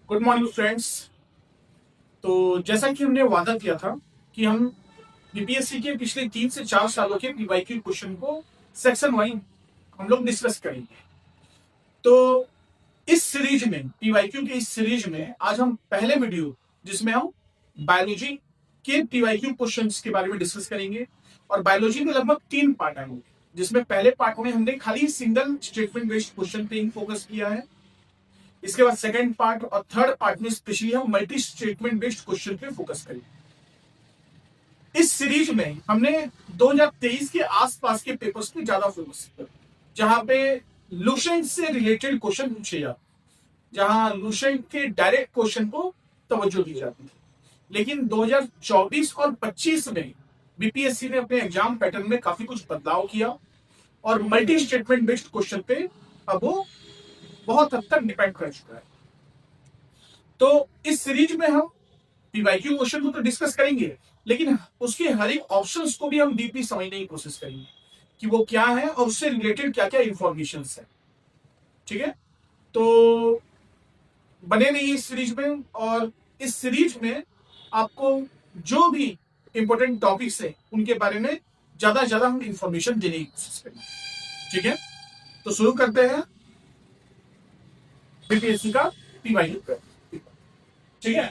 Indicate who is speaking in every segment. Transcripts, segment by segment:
Speaker 1: Good morning friends. तो जैसा कि हमने वादा किया था कि हम बीपीएससी के पिछले 3 से 4 सालों के पीवाईक्यू क्वेश्चन को सेक्शन वाइज हम लोग डिस्कस करेंगे। तो इस सीरीज में पीवाईक्यू के इस सीरीज में आज हम पहले वीडियो जिसमें हम बायोलॉजी के पीवाईक्यू क्वेश्चंस के बारे में डिस्कस करेंगे। और बायोलॉजी में लगभग 3 पार्ट आएंगे, जिसमें पहले पार्ट में हमने खाली सिंगल स्टेटमेंट बेस्ड क्वेश्चन पे ही फोकस किया है। इसके बाद सेकंड पार्ट और थर्ड पार्ट में स्पेशली हम मल्टी स्टेटमेंट बेस्ड क्वेश्चन पे फोकस करेंगे। इस सीरीज में हमने 2023 के आसपास के पेपर्स पे ज्यादा फोकस किया, जहां पे लुसेंट से रिलेटेड क्वेश्चन पूछे जाते, जहां लुसेंट के डायरेक्ट क्वेश्चन को तवज्जो दी जाती थी। लेकिन 2024 और 25 में बीपीएससी ने अपने एग्जाम पैटर्न में काफी कुछ बदलाव किया और मल्टी स्टेटमेंट बेस्ड क्वेश्चन पे अब वो बहुत हद तक डिपेंड कर चुका है। तो इस सीरीज में हम पीवाईक्यू क्वेश्चन को तो डिस्कस करेंगे, लेकिन उसके हर एक ऑप्शंस को भी हम डीपली समझने की कोशिश करेंगे कि वो क्या है और उससे रिलेटेड क्या क्या इंफॉर्मेशन है। ठीक है, तो बने रहिए इस सीरीज में। और इस सीरीज में आपको जो भी इंपॉर्टेंट टॉपिक्स है उनके बारे में ज्यादा से ज्यादा हम इंफॉर्मेशन देने की कोशिश करेंगे। ठीक है, तो शुरू करते हैं बीपीएससी का पीवाईक्यू पे। ठीक है,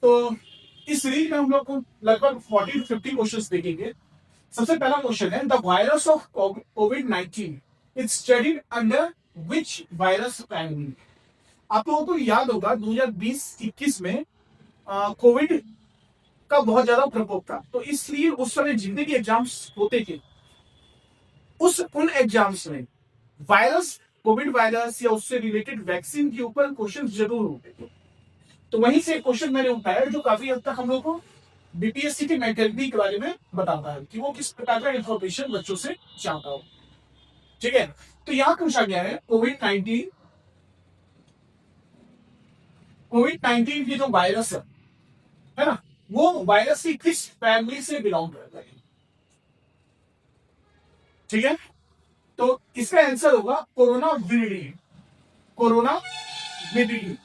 Speaker 1: तो इस सीरीज में हम लोग को लगभग 40 to 50 क्वेश्चंस देखेंगे। सबसे पहला क्वेश्चन है, the virus of covid is studied under which virus family. आप लोगों को याद होगा 2020-21 में कोविड का बहुत ज्यादा प्रकोप था, तो इसलिए उस समय जितने भी एग्जाम्स होते थे उन एग्जाम्स में वायरस, कोविड वायरस या उससे रिलेटेड वैक्सीन के ऊपर क्वेश्चन जरूर होते थे। तो वहीं से क्वेश्चन मैंने उठाया जो काफी हद तक हम लोग को बीपीएससी की मेंटेलिटी के बारे में बताता है कि वो किस प्रकार का इंफॉर्मेशन बच्चों से चाहता हो। ठीक है, तो यहां पूछा गया है कोविड-19 की जो वायरस है ना, वो वायरस की किस फैमिली से बिलोंग करता है। ठीक है, तो इसका आंसर होगा कोरोना विरिडी। Corona viride.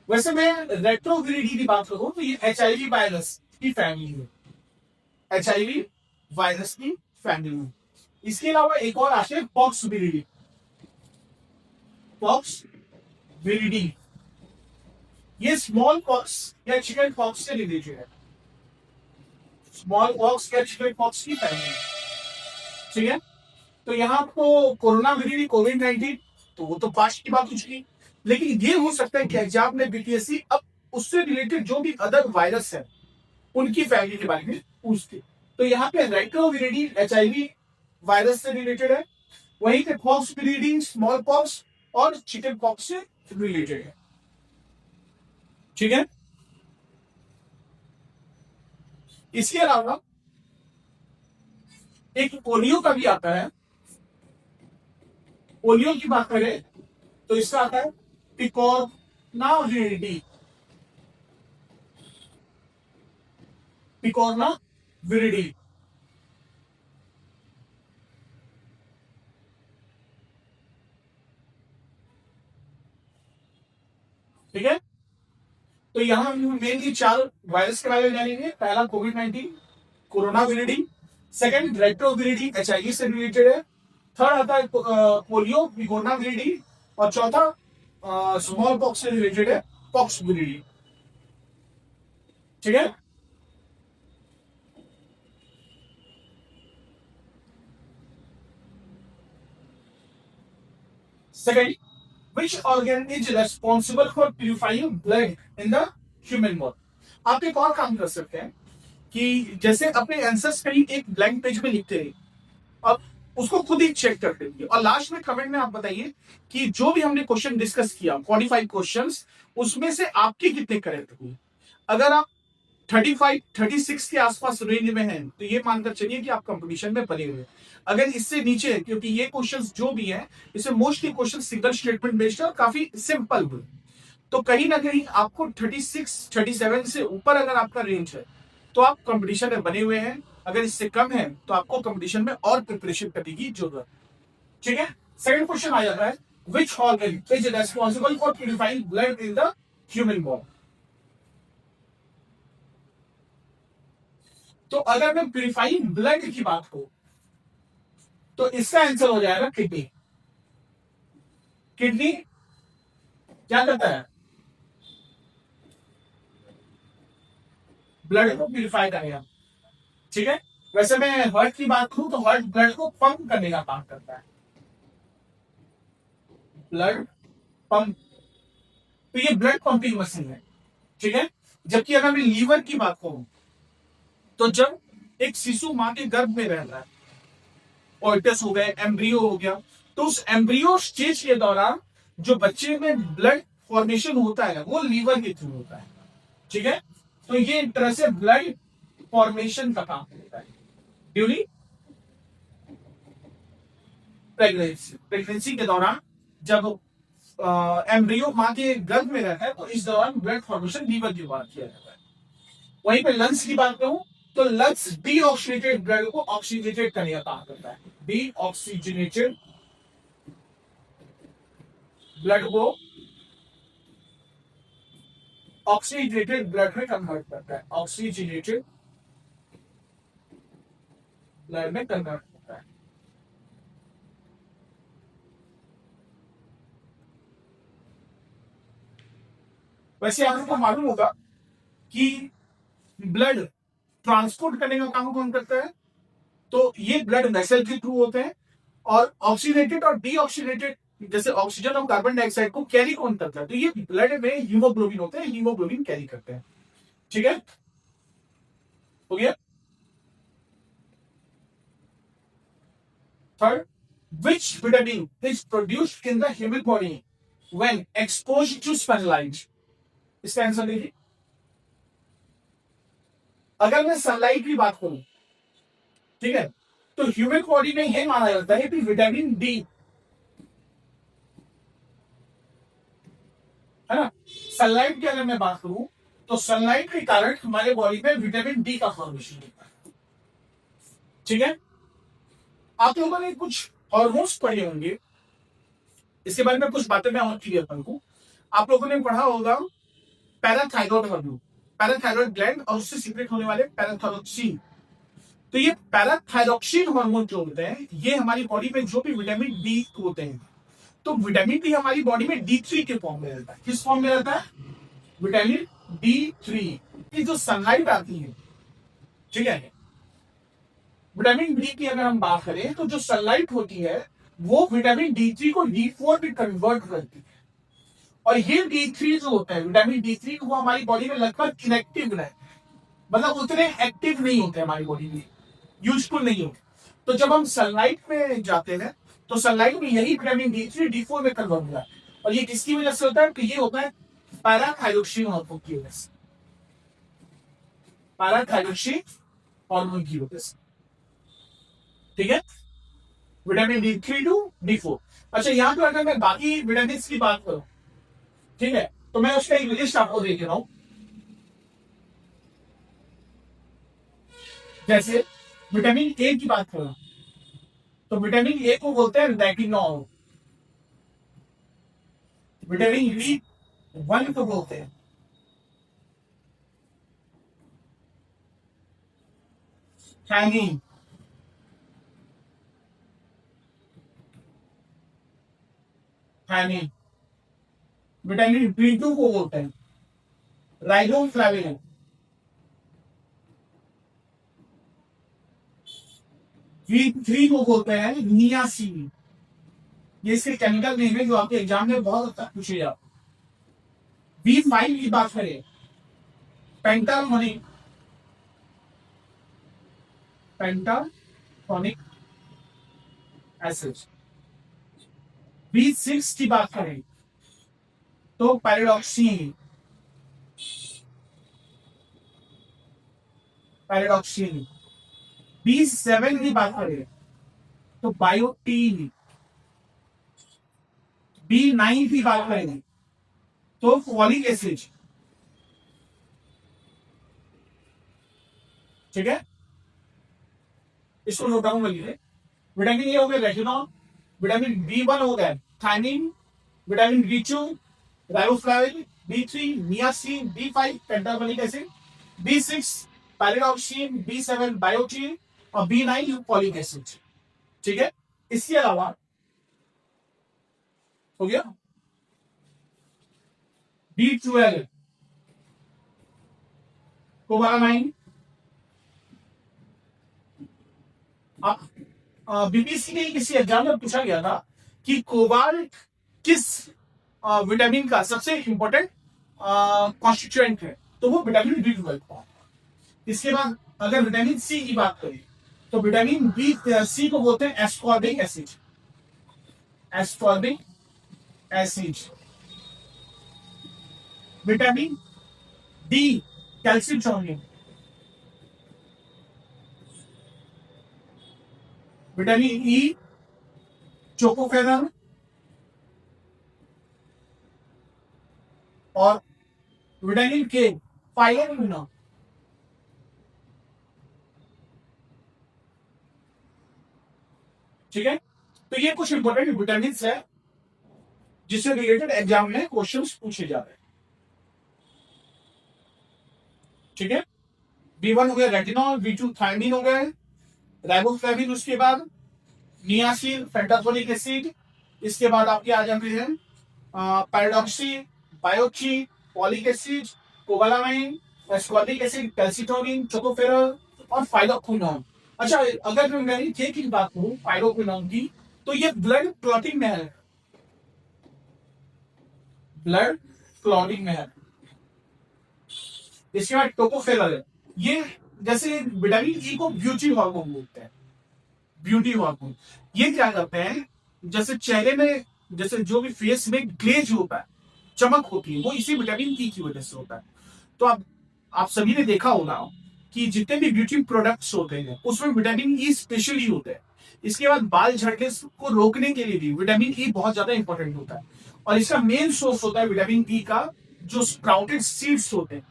Speaker 1: वैसे मैं रेट्रोविरिडी की बात करूं तो ये एचआईवी वायरस की फैमिली है, एचआईवी वायरस की फैमिली है। इसके अलावा एक और आते हैं पॉक्स विरिडी। पॉक्स विरिडी ये स्मॉल पॉक्स या चिकन पॉक्स से रिलेटेड है। स्मॉल पॉक्स या चिकन पॉक्स की फैमिली। ठीक है, तो यहाँ आपको कोरोना विरिडी, कोविड-19 तो वो तो पास्ट की बात हो चुकी, लेकिन ये हो सकता है कि एग्जाम में बीपीएससी अब उससे रिलेटेड जो भी अदर वायरस है उनकी फैमिली के बारे में पूछते। तो यहाँ पे रेट्रोविरिडी एचआईवी वायरस से रिलेटेड है, वहीं पे पॉक्स विरिडी स्मॉल पॉक्स और चिकन पॉक्स से रिलेटेड है। ठीक है, इसके अलावा एक पोलियो का भी आता है। पोलियो की बात करें तो इसका आता है पिकोरना विरिडी। पिकोरना विरिडी। ठीक है, तो यहां मेनली 4 वायरस के बारे में जानेंगे। पहला कोविड-19, कोरोना विरिडी, सेकंड रेट्रोविरिडी एचआईवी से रिलेटेड है, थर्ड आता है पोलियो पिकोरना विरिडी, और चौथा स्मॉल पॉक्स से रिलेटेड है पॉक्स विरिडी। ठीक है, second, which organ is responsible for purifying blood in the human body। आप एक और काम कर सकते हैं कि जैसे अपने आंसर्स कहीं एक ब्लैंक पेज में लिखते रहिए, अब उसको खुद ही चेक करते रहिए और लास्ट में कमेंट में आप बताइए कि जो भी हमने क्वेश्चन डिस्कस किया 45 क्वेश्चंस, उसमें से आपके कितने करेक्ट हुए। अगर आप 35 36 के आसपास रेंज में हैं तो ये मानकर चलिए कि आप कंपटीशन में बने हुए। अगर इससे नीचे है, क्योंकि ये क्वेश्चंस जो भी है इसमें mostly question single statement based है और काफी सिंपल हुए, तो कहीं ना कहीं आपको 36 37 से ऊपर अगर आपका रेंज है तो आप कंपटीशन में बने हुए हैं। अगर इससे कम है तो आपको कंपटीशन में और प्रिपरेशन करने की जरूरत। ठीक है, सेकंड क्वेश्चन आ जाता है, which organ is responsible for purifying blood in the human body? तो अगर मैं प्यूरिफाइंग ब्लड की बात करूं तो इसका आंसर हो जाएगा किडनी। किडनी क्या करता है? ब्लड को प्यूरिफाई करेगा, ठीक है। वैसे मैं हार्ट की बात करूं तो हार्ट ब्लड को पंप करने का काम करता है, ब्लड पंप। तो ये ब्लड पंपिंग मशीन है, ठीक है। जबकि अगर मैं लीवर की बात करूं तो जब एक शिशु मां के गर्भ में रहता है, ऑर्टस हो गए, एम्ब्रियो हो गया, तो उस एम्ब्रियो स्टेज के दौरान जो बच्चे में ब्लड फॉर्मेशन होता है वो लीवर के थ्रू होता है, ठीक है। तो ये एक तरह से ब्लड फॉर्मेशन का काम होता है ड्यूरिंग प्रेगनेंसी के दौरान जब एम्ब्रियो मां के गर्भ में रहता है, तो इस दौरान ब्लड फॉर्मेशन लीवर के द्वारा किया जाता है। वहीं पे लंग्स की बात करूं तो लंग्स डीऑक्सीजनेटेड ब्लड को ऑक्सीजनेटेड करने का काम करता है, डीऑक्सीजनेटेड ब्लड को ऑक्सीजनेटेड ब्लड में कन्वर्ट करता है, ऑक्सीजनेटेड ब्लड में कन्वर्ट करता है। वैसे आपको मालूम होगा कि ब्लड ट्रांसपोर्ट करने का काम कौन करता है? तो ये ब्लड वेसल के थ्रू होते हैं, और ऑक्सीजनेटेड और डीऑक्सीजनेटेड जैसे ऑक्सीजन और कार्बन डाइऑक्साइड को कैरी कौन करता है? तो ये ब्लड में हीमोग्लोबिन होते हैं, हीमोग्लोबिन कैरी करते हैं, ठीक है। हो गया। Third, which vitamin is produced in the human body when exposed to sunlight? इसका आंसर देखिए। अगर मैं सनलाइट की बात करूं, ठीक है, तो ह्यूमन बॉडी में यह माना जाता है कि विटामिन डी, है ना। सनलाइट की अगर मैं बात करूं तो सनलाइट के कारण हमारे बॉडी में विटामिन डी का फॉर्मेशन होता है, ठीक है। आप लोगों ने कुछ हॉर्मोन्स पढ़े होंगे, इसके बारे में कुछ बातें मैं और क्लियर करूं। आप लोगों ने पढ़ा होगा पैराथायरॉयड हार्मोन, पैराथायरॉयड ग्लैंड और उससे सीक्रेट होने वाले पैराथायरॉक्सिन। तो ये पैराथायरॉक्सिन हार्मोन जो होते हैं, ये हमारी बॉडी में जो भी विटामिन डी होते हैं, तो विटामिन डी हमारी बॉडी में D3 के फॉर्म में रहता है। किस फॉर्म में रहता है? विटामिन D3 की जो सनलाइट आती है, ठीक है। विटामिन डी की अगर हम बात करें तो जो सनलाइट होती है वो विटामिन D3 को D4 में कन्वर्ट करती है, और ये D3 जो होता है विटामिन D3 वो हमारी बॉडी में लगभग इनएक्टिव है, मतलब उतने एक्टिव नहीं होते हमारी बॉडी में, यूजफुल नहीं होते। तो जब हम सनलाइट में जाते हैं तो सनलाइट में यही विटामिन D3 D4 में कन्वर्ट होता है, और ये किसकी वजह से होता है? तो ये होता है पैराथायरॉक्सिन हार्मोन की वजह से, पैराथायरॉक्सिन हार्मोन की वजह से, ठीक है। Vitamin D3 to D4। अच्छा, यहां पर अगर मैं बाकी विटामिन की बात करूं, ठीक है, तो मैं उसका एक लिस्ट आपको देख रहा हूं। जैसे विटामिन ए की बात करूं तो विटामिन ए को बोलते हैं रेटिनॉल, विटामिन B1 को बोलते हैं थायमिन, थायमिन। विटामिन B2 को बोलते हैं राइबोफ्लाविन, B3 को बोलते हैं नियासिन। ये इसके केमिकल नेम है जो आपके एग्जाम में बहुत अच्छा पूछे जाते। B5 की बात करें पेंटाथोनिक, पेंटाथोनिक एसिड। B6 की बात करें तो पैराडॉक्सिन, पैराडॉक्सिन। B7 की बात करें तो बायोटीन। B9 की बात करें तो फॉलिक एसिड, ठीक है। इसको नोट डाउन कर लीजिए। विटामिन ए हो गया रेटिनॉल, विटामिन B1 हो गया thiamine, vitamin B2, riboflavin, B3, niacin, B5 pantothenic acid, B6 pyridoxine, B7 biotin और B9 फॉलिक एसिड। ठीक है, इसके अलावा हो गया B12 कोबालामाइन। बीपीएससी के किसी एग्जाम में पूछा गया था कि कोबाल्ट किस विटामिन का सबसे इंपॉर्टेंट कॉन्स्टिट्यूएंट है, तो वो विटामिन B12 था। इसके बाद अगर विटामिन सी की बात करें तो विटामिन बी सी को बोलते हैं ascorbic acid. Ascorbic acid. Vitamin D calcium चौनियम। विटामिन ई चोकोफेरल और विटामिन के फाइलेमिना। ठीक है, तो ये कुछ इंपॉर्टेंट विटामिन है जिससे रिलेटेड एग्जाम में क्वेश्चंस पूछे जा रहे हैं। ठीक है, B1 हो गया रेटिनॉल, B2 थायमिन हो गया, राइबोफ्लाविन, उसके बाद नियासिन, पेंटाटोनिक एसिड, इसके बाद आपके आ जाते हैं pyridoxine, biotin, folic acid, cobalamin, ascorbic acid, calcitonin, tocopherol और फाइलोक्विनोन। अच्छा, अगर मैं के की बात करूं फाइलोक्विनोन की, तो ये ब्लड क्लॉटिंग में है। ब्लड क्लॉटिंग में है। इसके बाद टोकोफेरल, ये जैसे विटामिन ई को ब्यूटी हार्मोन बोलते हैं। ब्यूटी हार्मोन ये क्या करते हैं, जैसे चेहरे में जैसे जो भी फेस में ग्लेज होता है, चमक होती है, वो इसी विटामिन ई की वजह से होता है। तो आप सभी ने देखा होगा कि जितने भी ब्यूटी प्रोडक्ट्स होते हैं उसमें विटामिन ई स्पेशली होते हैं। इसके बाद बाल झड़ने को रोकने के लिए भी विटामिन ई बहुत ज्यादा इंपॉर्टेंट होता है, और इसका मेन सोर्स होता है विटामिन ई का जो स्प्राउटेड सीड्स होते हैं।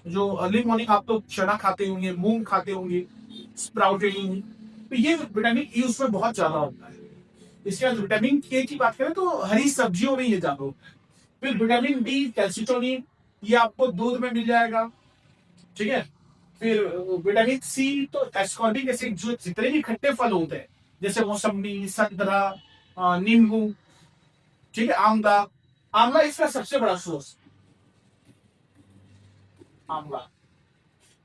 Speaker 1: जो अर्ली मॉर्निंग आप तो चना खाते होंगे, मूंग खाते होंगे, स्प्राउटेड, तो ये विटामिन ई उसमें बहुत ज्यादा होता है। इसके बाद विटामिन के की बात करें तो हरी सब्जियों में ये ज्यादा होता है। फिर विटामिन डी कैल्सिटोनिन, ये आपको दूध में मिल जाएगा। ठीक है, फिर विटामिन सी तो एस्कॉर्बिक एसिड, जो जितने भी खट्टे फल होते हैं जैसे मौसम्बी, संतरा, नींबू, ठीक है, आंवला। आंवला इसका सबसे बड़ा सोर्स, आंवला।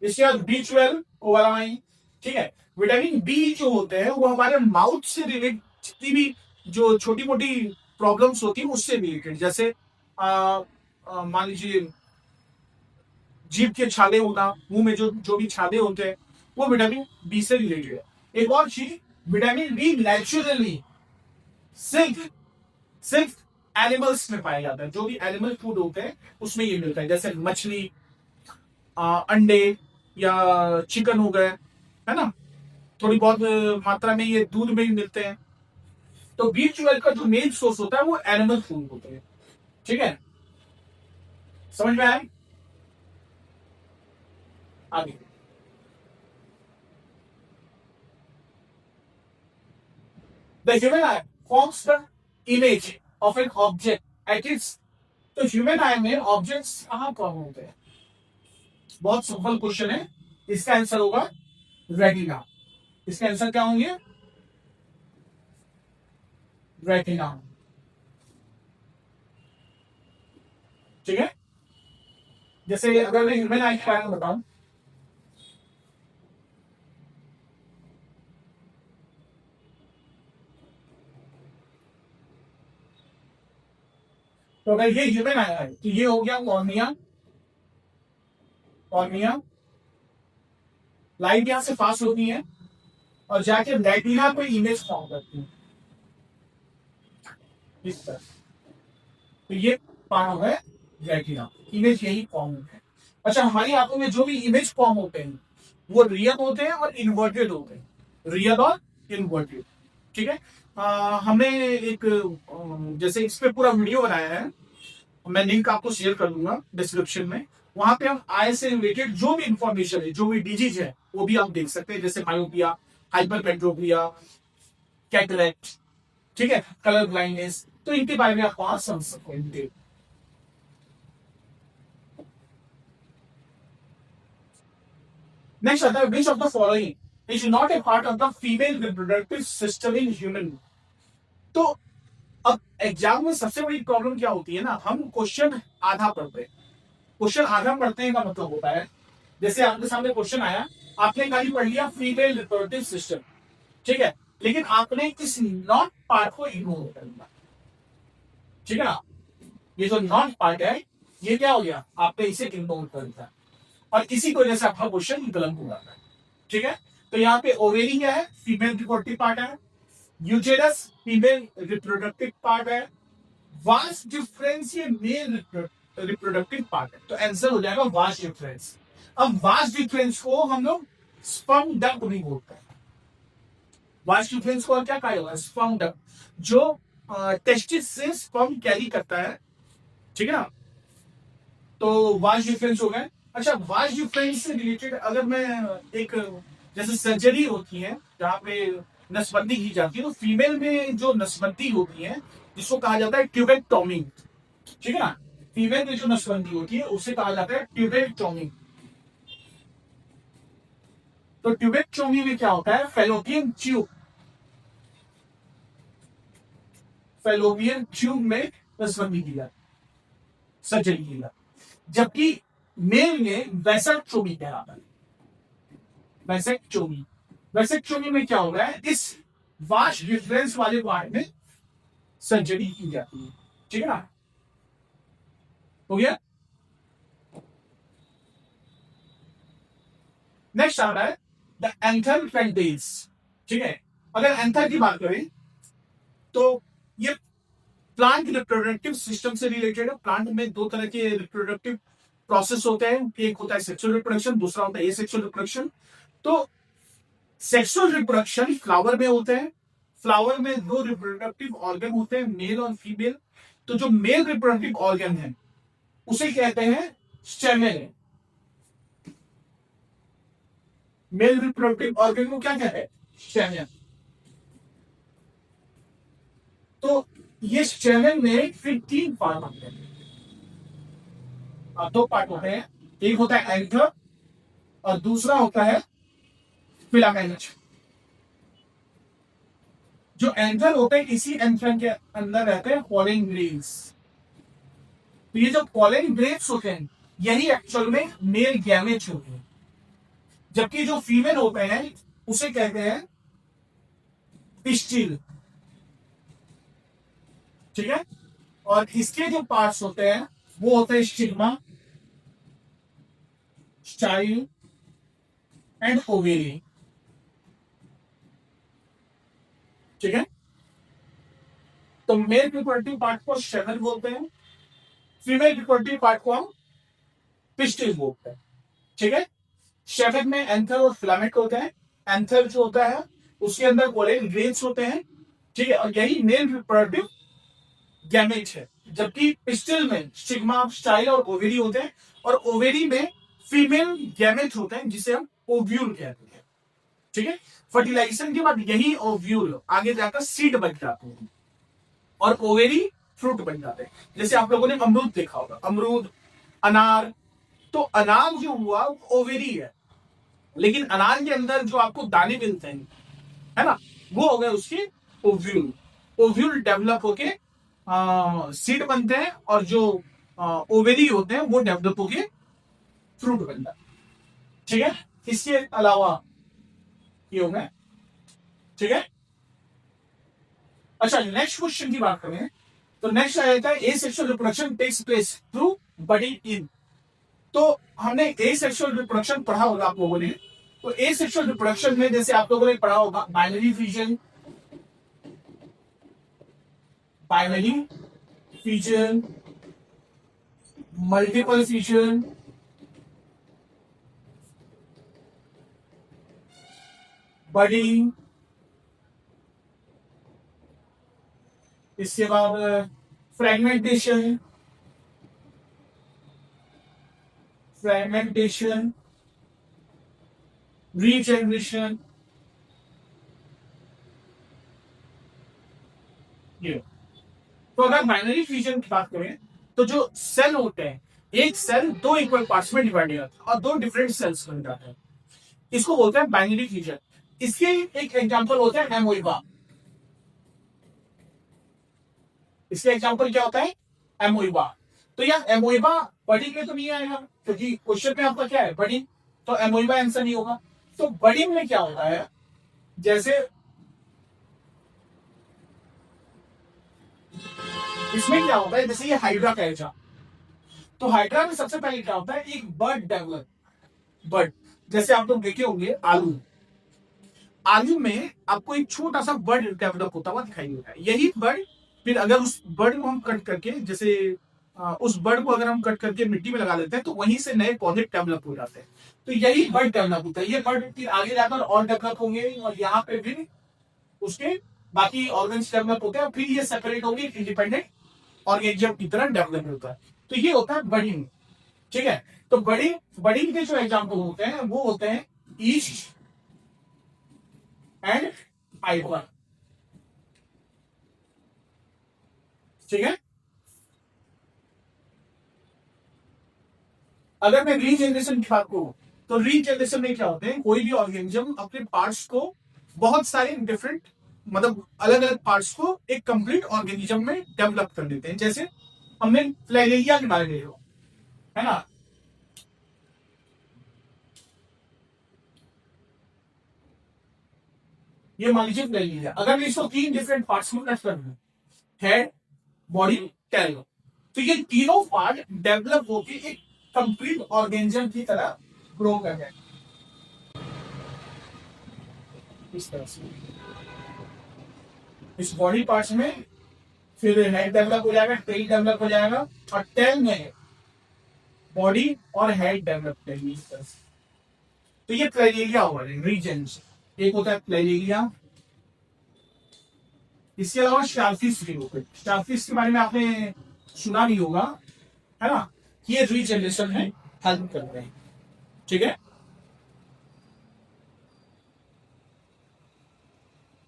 Speaker 1: इसके बाद B12 कोबालामाइन। ठीक है, विटामिन बी जो होते हैं वो हमारे माउथ से रिलेटेड जितनी भी जो छोटी मोटी प्रॉब्लम्स होती है उससे रिलेटेड, जैसे मान लीजिए जीभ के छाले होना, मुंह में जो जो भी छाले होते हैं, वो विटामिन बी से रिलेटेड है। एक और चीज, विटामिन बी नेचुरली सिर्फ सिर्फ एनिमल्स में पाया जाता है। जो भी एनिमल फूड होते हैं उसमें ये मिलता है, जैसे मछली, अंडे या चिकन हो गए, है ना, थोड़ी बहुत मात्रा में ये दूध में भी मिलते हैं। तो B12 का जो मेन सोर्स होता है वो एनिमल फूड होते हैं। ठीक है, समझ में आया? आगे the human I forms the image of an object at its. तो ह्यूमन आई में ऑब्जेक्ट्स कहां कहां होते हैं? बहुत सिंपल क्वेश्चन है, इसका आंसर होगा रेटिना। इसका आंसर क्या होंगे? रेटिना। ठीक है, जैसे अगर मैं ह्यूमन आई के बारे में बताऊं तो अगर ये ह्यूमन आई है तो ये हो गया कॉर्निया। कॉर्निया, लाइट यहां से पास होती है और जाके रेटिना पे इमेज फॉर्म करती है इस तरह। तो ये फॉर्म है रेटिना, इमेज यही फॉर्म है। अच्छा, हमारी आंखों में जो भी इमेज फॉर्म होते हैं वो रियल होते हैं और इन्वर्टेड होते हैं, रियल और इन्वर्टेड। ठीक है, हमने एक जैसे इस पे पूरा वीडियो बनाया है, मैं लिंक आपको शेयर कर दूंगा डिस्क्रिप्शन में। वहां पे हम आई से रिलेटेड जो भी इंफॉर्मेशन है, जो भी डिजीज है, वो भी आप देख सकते हैं, जैसे मायोपिया, हाइपरपेंट्रोपिया, कैटरेक्ट। ठीक है, कलर ब्लाइंडनेस, तो इनके बारे में आप वहां समझ सकते हैं। नेक्स्ट आता है विच of the following is not a part of the female reproductive system in human. तो अब एग्जाम में सबसे बड़ी प्रॉब्लम क्या होती है ना, हम क्वेश्चन आधा पढ़ते हैं। क्वेश्चन आधा पढ़ते हैं का मतलब होता है, जैसे आपके सामने क्वेश्चन आया, आपने खाली पढ़ लिया फीमेल रिप्रोडक्टिव सिस्टम, ठीक है, लेकिन आपने इस नॉट पार्ट को इग्नोर कर दिया, ठीक है ना। ये जो नॉट पार्ट है, ये क्या हो गया, आपने इसे इग्नोर कर दिया, और इसी की वजह से आपका क्वेश्चन गलत हो जाता है, ठीक है। तो यहाँ पे ओवेरी क्या है, फीमेल रिप्रोडक्टिव पार्ट है, यूटेरस फीमेल रिप्रोडक्टिव पार्ट है, वास्ट डिफरेंस ये मेल रिप्रोडक्टिव पार्ट है, तो आंसर हो जाएगा वास्ट डिफरेंस। अब वास्ट डिफरेंस को हम लोग स्पर्म डक्ट नहीं बोलते हैं, वास्ट डिफरेंस को क्या कहा जाएगा, स्पर्म डक्ट, जो टेस्टिस से स्पर्म कैरी करता है, ठीक है ना। तो वास्ट डिफरेंस हो गए। अच्छा, वास्ट डिफरेंस से रिलेटेड अगर मैं एक, जैसे सर्जरी होती है जहाँ पे नसबंदी की जाती है, तो फीमेल में जो नसबंदी होती है जिसको कहा जाता है ट्यूबेक्टोमी, ठीक है ना। फीमेल में जो नसबंदी होती है उसे कहा जाता है ट्यूबेक्टोमी। तो ट्यूबेक्टोमी में क्या होता है, फेलोपियन ट्यूब, फेलोपियन ट्यूब में नसबंदी की जाती है, सर्जरी की जाती है, जबकि मेल में वैसेक्टोमी कहलाता है, वैसेक्टोमी। वैसेक्टोमी में क्या होता है, इस वास्ट डिफरेंस वाले पार्ट में सर्जरी की जाती है, ठीक है ना। हो गया। नेक्स्ट आ रहा है द एंथर पेंटेज, ठीक है। अगर एंथर की बात करें तो ये प्लांट रिप्रोडक्टिव सिस्टम से रिलेटेड है। प्लांट में दो तरह के रिप्रोडक्टिव प्रोसेस होते हैं, एक होता है सेक्सुअल रिप्रोडक्शन, दूसरा होता है एसेक्सुअल रिप्रोडक्शन। तो सेक्सुअल रिप्रोडक्शन फ्लावर में होते हैं, फ्लावर में दो रिप्रोडक्टिव ऑर्गन होते हैं, मेल और फीमेल। तो जो मेल रिप्रोडक्टिव ऑर्गन है उसे कहते हैं स्टेमेन। मेल रिप्रोडक्टिव ऑर्गन को क्या कहते हैं, स्टेमेन। तो ये स्टेमेन में फिर तीन पार्ट होते हैं, दो पार्ट होते हैं, एक होता है एंथर और दूसरा होता है फिलामेंट। जो एंथर होते हैं, इसी एंथर के अंदर रहते हैं पॉलन ग्रेन्स। तो ये जो पॉलन ग्रेन्स होते हैं यही एक्चुअल में मेल गैमेट होते हैं, जबकि जो फीमेल होते हैं उसे कहते हैं पिस्टिल, ठीक है। और इसके जो पार्ट्स होते हैं वो होते हैं स्टिग्मा, स्टाइल एंड ओवेरी, ठीक है। तो मेल रिप्रोडक्टिव पार्ट को स्टेमेन बोलते हैं, फीमेल रिप्रोडक्टिव पार्ट को हम पिस्टिल बोलते हैं, ठीक है। स्टेमेन में एंथर और फिलामेंट होते हैं। एंथर जो होता है उसके अंदर पॉलन ग्रेन्स होते हैं, ठीक है, और यही मेल रिप्रोडक्टिव गैमेट है। जबकि पिस्टिल में स्टिग्मा, स्टाइल और ओवेरी होते हैं, और ओवेरी में फीमेल गैमेट होते हैं जिसे हम ओव्यूल कहते हैं, ठीक है। फर्टिलाइजेशन के बाद यही ओव्यूल आगे जाकर सीड बन जाते हैं और ओवेरी फ्रूट बन जाते हैं। जैसे आप लोगों ने अमरूद देखा होगा, अमरूद, अनार। तो अनार जो हुआ वो ओवेरी है, लेकिन अनार के अंदर जो आपको दाने मिलते हैं, है ना, वो हो गए उसके ओव्यूल। ओव्यूल डेवलप होके सीड बनते हैं, और जो ओवेरी होते हैं वो डेवलप होके फ्रूट बनता है, ठीक है। इसके अलावा ये हो गया, ठीक है। अच्छा, नेक्स्ट क्वेश्चन की बात करें तो नेक्स्ट आ जाता है asexual reproduction takes place through budding. तो हमने एसेक्सुअल रिप्रोडक्शन पढ़ा होगा आप लोगों ने। तो एसेक्सुअल रिप्रोडक्शन में जैसे आप लोगों ने पढ़ा होगा binary fission, binary fission, multiple fission, budding, इसके बाद फ्रेगमेंटेशन, फ्रेगमेंटेशन, रीजनरेशन, ये। तो अगर बाइनरी फिजन की बात करें तो जो सेल होते हैं, एक सेल दो इक्वल पार्ट्स में डिवाइड हो जाता है और दो डिफरेंट सेल्स बन जाते हैं, इसको बोलते हैं बाइनरी फिजन। इसके एक एग्जांपल होता है एमोइबा। इसका एग्जांपल क्या होता है? एमोइबा। तो यार एमोइबा बड़ी में तो नहीं आएगा क्योंकि क्वेश्चन में आपका क्या है, बड़ी, तो एमोइबा आंसर नहीं होगा। तो बड़ी में क्या होता है, जैसे इसमें क्या होता है, जैसे ये हाइड्रा कैचा, तो हाइड्रा में सबसे पहले क्या होता है, एक बर्ड डेवलप, बर्ड, जैसे आप लोग देखे होंगे आलू, आलू में आपको एक छोटा सा बर्ड डेवलप होता हुआ दिखाई देता है। यही बर्ड फिर अगर उस बर्ड को हम कट करके, जैसे उस बर्ड को अगर हम कट करके मिट्टी में लगा देते हैं तो वहीं से नए पौधे डेवलप हो जाते हैं। तो यही बर्ड डेवलप होता है। ये बर्ड फिर आगे जाकर और डेवलप होंगे और यहाँ पे भी उसके बाकी ऑर्गन्स डेवलप होते हैं, फिर ये सेपरेट होंगे, इंडिपेंडेंट ऑर्गेनिज्म की तरह डेवलप होता है। तो ये होता है बर्डिंग। ठीक है, तो बड़ी बर्डिंग के जो एग्जाम्पल होते हैं वो होते हैं ईस्ट एंड फाइबर। ठीक है, अगर मैं रीजनरेशन की बात करूं तो रीजनरेशन में क्या होते हैं, कोई भी ऑर्गेनिज्म अपने पार्ट्स को, बहुत सारे डिफरेंट, मतलब अलग अलग पार्ट्स को एक कंप्लीट ऑर्गेनिज्म में डेवलप कर देते हैं। जैसे हमने फ्लैलेरिया के बारे में, है ना, ये मान लीजिए फ्लैलेरिया, अगर मैं इसको तीन डिफरेंट पार्ट्स में कट कर दूं, हेड, बॉडी, टेल, तो ये तीनों पार्ट डेवलप होकर एक कंप्लीट ऑर्गेनिज्म की तरह ग्रो कर गए इस तरह से। इस बॉडी पार्ट्स में फिर हेड डेवलप हो जाएगा, टेल डेवलप हो जाएगा, और टेल में बॉडी और हेड डेवलप करेंगे इस तरह से। तो ये प्लेरिया हुआ रीजन। एक होता है प्लेरिया, इसके अलावा स्टारफिश भी होते हैं। स्टारफिश के बारे में आपने सुना नहीं होगा, है ना, ये रीजनरेशन है, हेल्प करते हैं। ठीक है,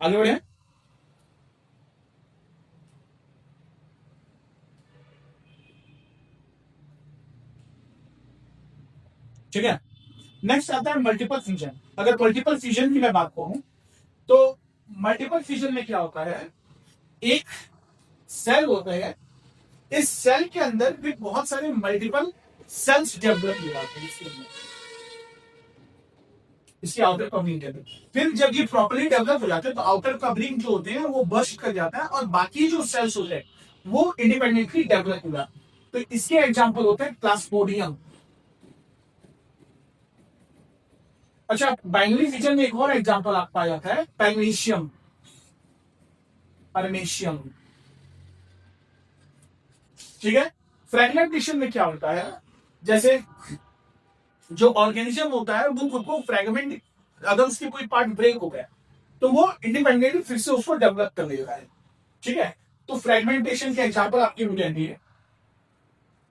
Speaker 1: आगे बढ़े। ठीक है, नेक्स्ट आता है मल्टीपल फ्यूजन। अगर मल्टीपल फ्यूजन की मैं बात करूं तो मल्टीपल फ्यूजन में क्या होता है, एक सेल होता है, इस सेल के अंदर भी बहुत सारे मल्टीपल सेल्स डेवलप हो जाते हैं इसके अंदर, इसकी आउटर कवरिंग कहते हैं। फिर जब ये प्रॉपर्ली डेवलप हो जाते हैं तो आउटर कवरिंग जो होते हैं वो बस्ट कर जाता है और बाकी जो सेल्स होते हैं वो इंडिपेंडेंटली डेवलप होगा। तो इसके एग्जांपल होते हैं प्लास्मोडियम। अच्छा, बाइनरी फिजन में एक और एग्जांपल आप पाया जाता है पैग्नीशियम, परमेशियम। ठीक है, फ्रेगमेंटेशन में क्या होता है, जैसे जो ऑर्गेनिज्म होता है वो खुद को फ्रेगमेंट, अगर उसकी कोई पार्ट ब्रेक हो गया तो वो इंडिपेंडेंटली फिर से उसको डेवलप कर लेगा है। ठीक है, तो फ्रेगमेंटेशन के एग्जांपल आपकी हो जाती है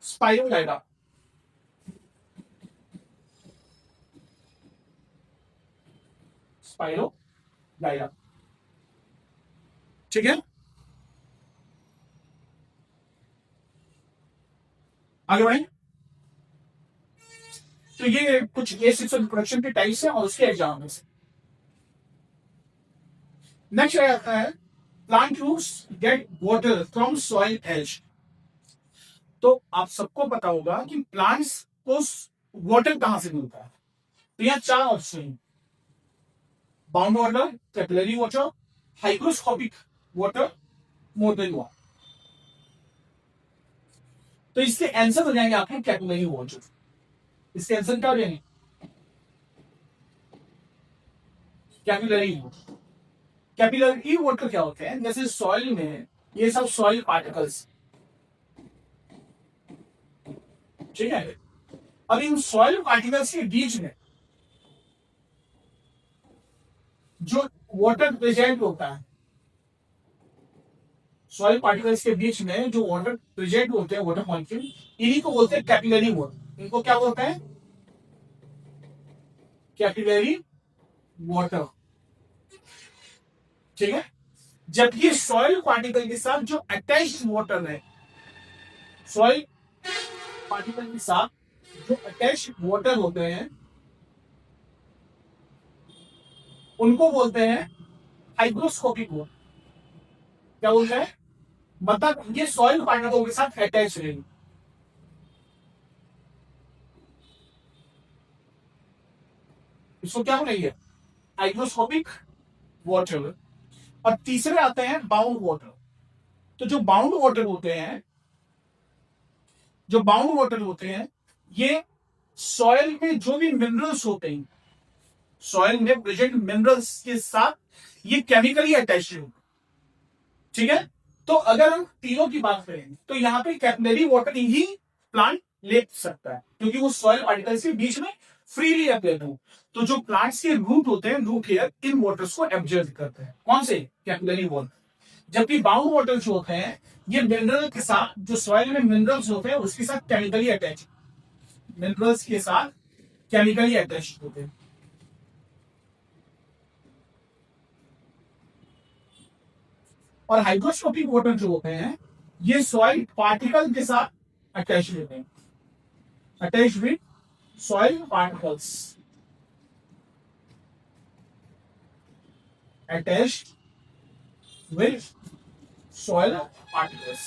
Speaker 1: स्पाइरोलाइडा, स्पाइरोलाइडा। ठीक है, आगे बढ़े। तो ये कुछ बेसिक्स ऑफ प्रोडक्शन के टाइप्स है और उसके एग्जाम्पल्स। नेक्स्ट आता है plant roots get water from soil as. तो आप सबको पता होगा कि प्लांट्स को वाटर कहां से मिलता है। तो यहाँ चार option, bound water, capillary water, hygroscopic water, mortar water. तो इसके आंसर हो जाएंगे आपके कैपिलरी वाटर। इसके आंसर क्या हो जाएंगे, कैपिलरी वाटर। कैपिलरी वाटर क्या होते हैं, जैसे सॉइल में ये सब सॉइल पार्टिकल्स, ठीक है, अब इन सॉइल पार्टिकल्स के बीच में जो वाटर प्रेजेंट होता है, सॉइल पार्टिकल्स के बीच में जो वाटर प्रेजेंट होते हैं, वाटर मॉलिक्यूल, इन्हीं को बोलते हैं कैपिलरी वाटर। इनको क्या बोलते हैं, कैपिलरी वाटर। ठीक है, जबकि सॉइल पार्टिकल के साथ जो अटैच्ड वाटर है, सॉइल पार्टिकल के साथ जो अटैच्ड वाटर होते हैं उनको बोलते हैं हाइग्रोस्कोपिक वाटर। क्या बोलते हैं? मतलब ये सॉइल पार्टिकल के साथ अटैच रहेगी। इसको क्या बोलेंगे? Hygroscopic water. और तीसरे आते हैं बाउंड वाटर। तो जो बाउंड वाटर होते हैं, जो बाउंड वाटर होते हैं, ये सॉइल में जो भी मिनरल्स होते हैं, सॉइल में प्रेजेंट मिनरल्स के साथ ये केमिकली अटैच होते हैं। ठीक है? तो अगर हम तीनों की बात करें तो यहां पे कैपिलरी वाटरिंग ही प्लांट ले सकता है, क्योंकि वो सॉइल पार्टिकल्स के बीच में फ्रीली अपेयर हो। तो जो प्लांट्स के रूट होते हैं, रूट हेयर इन वाटर्स को एब्जॉर्ब करते हैं। कौन से? Capillary water. जबकि बाउंड वाटर जो होते हैं, ये मिनरल के साथ, जो सॉइल में मिनरल्स होते हैं उसके साथ केमिकली अटैच, मिनरल्स के साथ केमिकली अटैच होते हैं। और हाइड्रोस्कोपिक वाटर जो होते हैं, ये सॉइल पार्टिकल के साथ अटैच होते हैं, attach with soil particles, attached with soil particles.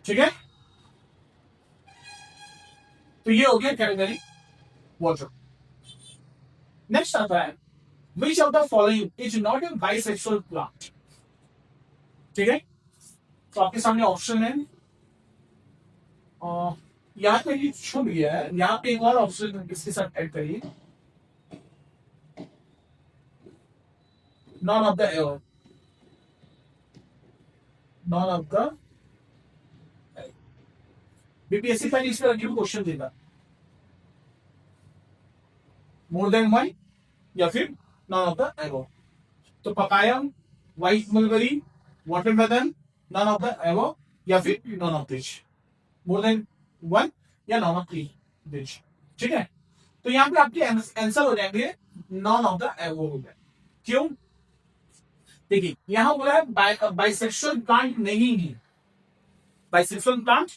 Speaker 1: ठीक है? तो ये हो गया कैटेगरी वाटर। नेक्स्ट आता है विच of the following is not a bisexual plant. ठीक है? तो आपके सामने ऑप्शन है, यहाँ पे ये छूट गया है, यहाँ पे एक और ऑप्शन इसके साथ ऐड करिए, none of the ever, none of the. BPSC पहले इस पर क्वेश्चन देगा, मोर देन वन या फिर नॉन ऑफ द एवर। तो papaya, white mulberry, watermelon, none of the ever या फिर none of this, more than one या नॉन ऑफ दिस। ठीक है? तो यहाँ पे आपके आंसर हो जाएंगे नॉन ऑफ द एवर हो गया। क्यों? देखिए यहां बोला है बाइसेक्सुअल प्लांट नहीं है, बाइसेक्सुअल प्लांट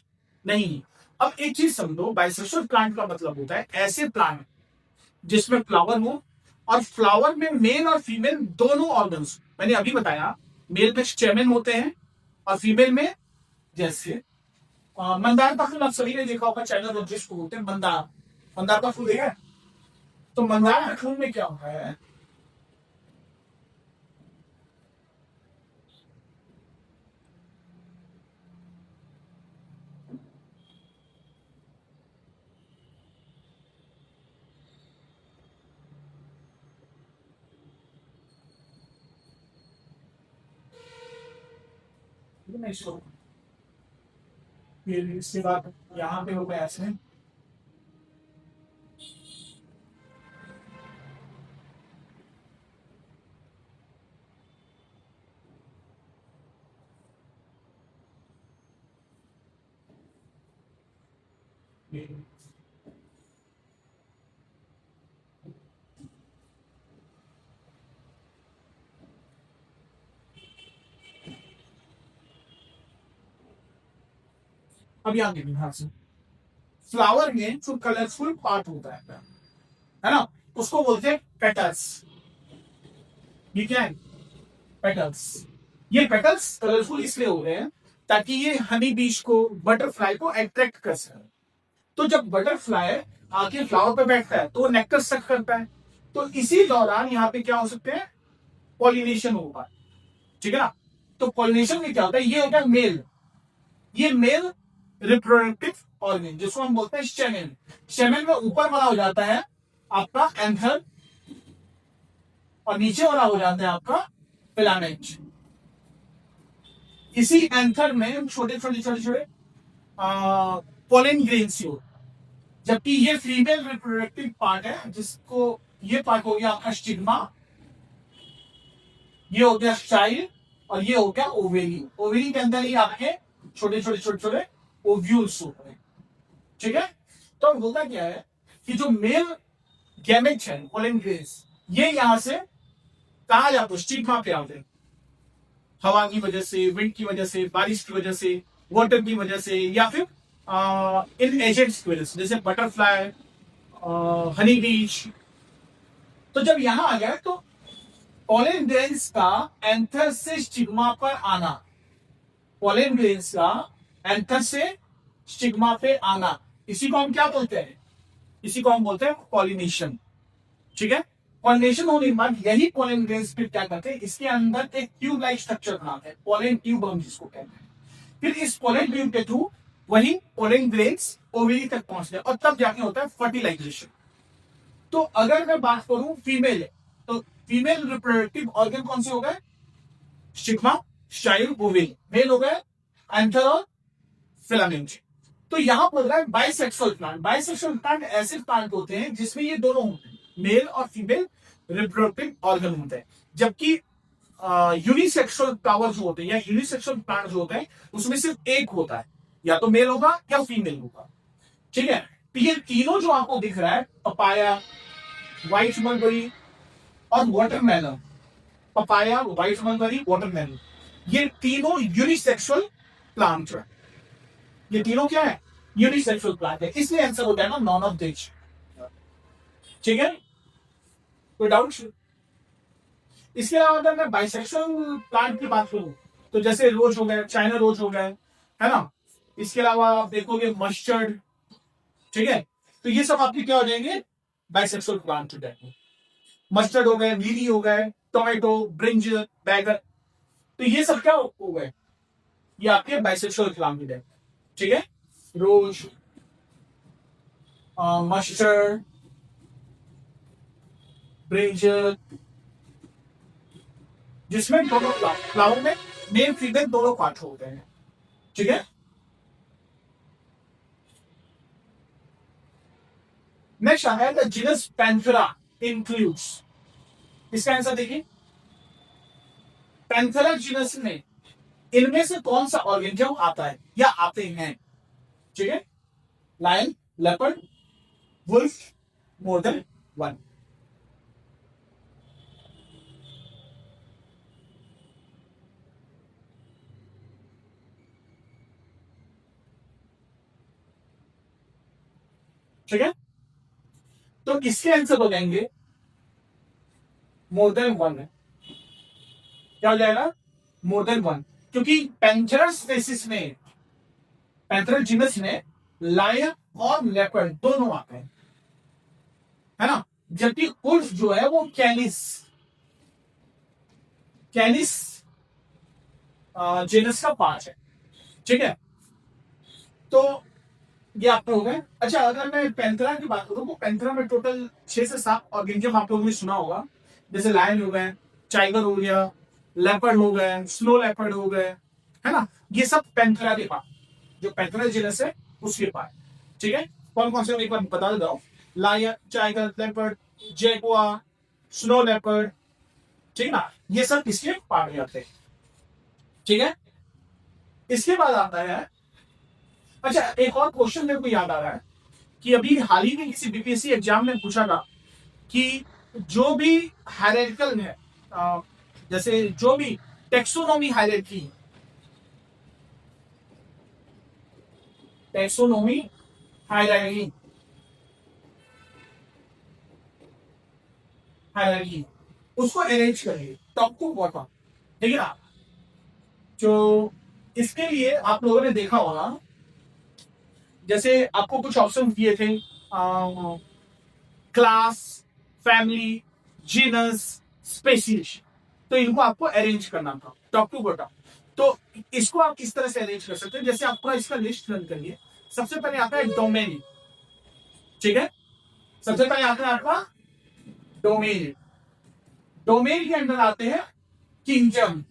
Speaker 1: नहीं है। अब एक चीज समझो, बाइसेक्सुअल प्लांट का मतलब होता है ऐसे प्लांट जिसमें फ्लावर हो और फ्लावर में मेल और फीमेल दोनों ऑर्गन्स। मैंने अभी बताया मेल में स्टेमेन होते हैं और फीमेल में, जैसे मंदार का फूल आप सभी ने देखा होगा, चैनल जिसको बोलते हैं मंदार, मंदार का फूल देखा है? तो मंदार के फूल में क्या होता है, फिर इसके बाद यहाँ पे होगा ऐसे, अब यहाँ देखिए ध्यान से, फ्लावर में जो कलरफुल पार्ट होता है ना, उसको बोलते हैं पेटल्स। ये क्या है? पेटल्स। ये पेटल्स कलरफुल इसलिए हो रहे हैं ताकि ये हनी बीज को, बटरफ्लाई को अट्रैक्ट कर सके। तो जब बटरफ्लाई आके फ्लावर पे बैठता है तो वो नेक्टर सक करता है, तो इसी दौरान यहाँ पे क्या हो सकते हैं? पॉलिनेशन होगा। ठीक है ना? तो पॉलिनेशन में क्या होता है? ये होता है मेल, ये मेल रिप्रोडक्टिव ऑर्गन जिसको हम बोलते हैं स्टेमेन। स्टेमेन में ऊपर वाला हो जाता है आपका एंथर और नीचे वाला हो जाता है आपका फिलामेंट। इसी एंथर में छोटे छोटे छोटे छोटे पोलन ग्रेन्स हो, जबकि ये फीमेल रिप्रोडक्टिव पार्ट है, जिसको ये पार्ट हो गया आपका स्टिग्मा, ये हो गया स्टाइल और ये हो गया ओवेरी। ओवेरी के अंदर ही आपके छोटे छोटे छोटे छोटे ओव्यूल्स होते हैं। ठीक है? तो होता क्या है कि जो मेल गैमेट है पोलन ग्रेन्स, ये यहां से कहा जाता है स्टिग्मा पे आते हैं। हवा की वजह से, विंड की वजह से, बारिश की वजह से, वाटर की वजह से, या फिर इन एजेंट्स की वजह से, जैसे बटरफ्लाई, हनी बीच। तो जब यहां आ गया तो पॉलन ग्रेन्स का एंथर से स्टिग्मा पर आना, पॉलन ग्रेन्स का एंथर से स्टिग्मा पे आना, इसी को हम क्या बोलते हैं? इसी को हम बोलते हैं पॉलिनेशन। ठीक है, पॉलिनेशन होने के बाद यही पॉलन ग्रेन्स फिर क्या करते हैं, इसके अंदर एक ट्यूब लाइक स्ट्रक्चर बनाते हैं, पॉलन ट्यूब हम जिसको कहते हैं। फिर इस पॉलन ट्यूब के थ्रू वही पॉलन ग्रेन्स ओवरी तक पहुंचते हैं और तब जाके होता है फर्टिलाइजेशन। तो अगर मैं बात करूं फीमेल, तो फीमेल रिप्रोडक्टिव ऑर्गन कौन से हो गए? Stigma, style, oval. मेल हो गए एंथर और फिलामेंट। तो यहां बोल रहा है बाइसेक्सुअल प्लांट। बाइसेक्सुअल प्लांट ऐसे प्लांट होते हैं जिसमें ये दोनों होते हैं, मेल और फीमेल रिप्रोडक्टिव ऑर्गन होते हैं। जबकि यूनिसेक्सुअल फ्लावर जो होते हैं या यूनिसेक्सुअल प्लांट जो होते हैं उसमें सिर्फ एक होता है, या तो मेल होगा या फीमेल होगा। ठीक है, तो ये तीनों जो आपको दिख रहा है, पपाया, व्हाइट मलबरी और watermelon, papaya, white mulberry, watermelon, ये तीनों यूनिसेक्सुअल प्लांट है। ये तीनों क्या है? यूनिसेक्सुअल प्लांट है, इसलिए आंसर हो जाएगा नॉन ऑफ दिस। ठीक है, कोई डाउट? इसके अलावा अगर मैं बाइसेक्सुअल प्लांट की बात करूं तो जैसे रोज हो गए, चाइना रोज हो गए, है ना। इसके अलावा आप देखोगे मस्टर्ड। ठीक है, तो ये सब आपके क्या हो जाएंगे? बाइसेक्सुअल प्लांट हो जाएंगे। मस्टर्ड हो गए, लीली हो गए, टोमेटो, ब्रिंजल, बैगन, तो ये सब क्या हो गए? ये आपके बाइसेक्सुअल प्लांट हो जाएंगे। ठीक है, रोज, मस्टर्ड, ब्रिंजल, जिसमें दोनों फ्लावर में मेल फीमेल दोनों पार्ट होते हैं। ठीक है, नेक्स्ट है द जीनस पैंथेरा इंक्लूड्स। इसका आंसर देखिए, पैंथेरा जीनस में इनमें से कौन सा ऑर्गन जो आता है या आते हैं? ठीक है, lion, leopard, wolf, more than one. ठीक है, तो इसके आंसर हो जाएंगे मोर देन वन है। क्या हो जाएगा? मोर देन वन, क्योंकि पैंथेरा स्पेसिस में, पैंथेरा जीनस में लायन और लेपर्ड दोनों आते हैं, है ना। जबकि उल्फ जो है वो कैनिस, कैनिस जीनस का पार्ट है। ठीक है, तो ये आपके हो गए। अच्छा, अगर मैं पैंथेरा की बात करूं तो पैंथेरा में टोटल 6 से 7 ऑर्गेनिज्म आप लोगों ने सुना होगा, जैसे लायन हो गए, टाइगर हो गया, लेपर्ड हो गए, स्नो लेपर्ड हो गए, है ना। ये सब पैंथेरा के पार्ट, जो पैंथेरा जीनस है उसके पार्ट। ठीक है, कौन कौन से एक बार बता देता हूं, lion, tiger, leopard, jaguar, snow leopard. ठीक है ना, ये सब इसके पार्ट में आते हैं। ठीक है, इसके बाद आता है, अच्छा एक और क्वेश्चन मेरे को याद आ रहा है कि अभी हाल ही में किसी बीपीएससी एग्जाम में पूछा था कि जो भी हायरार्किकल है, जैसे जो भी taxonomy hierarchy, taxonomy hierarchy, hierarchy उसको अरेंज करिए टॉप टू बॉटम। ठीक है ना, जो इसके लिए आप लोगों ने देखा होगा, जैसे आपको कुछ ऑप्शन दिए थे, क्लास, फैमिली, जीनस, स्पेसीज, तो इनको आपको अरेंज करना था टॉप टू बॉटम। तो इसको आप किस तरह से अरेंज कर सकते हैं? जैसे आपको इसका लिस्ट रन करिए। सबसे पहले आता है डोमेन। ठीक है, सबसे पहले आता है आपका डोमेन। डोमेन के अंदर आते हैं किंगडम,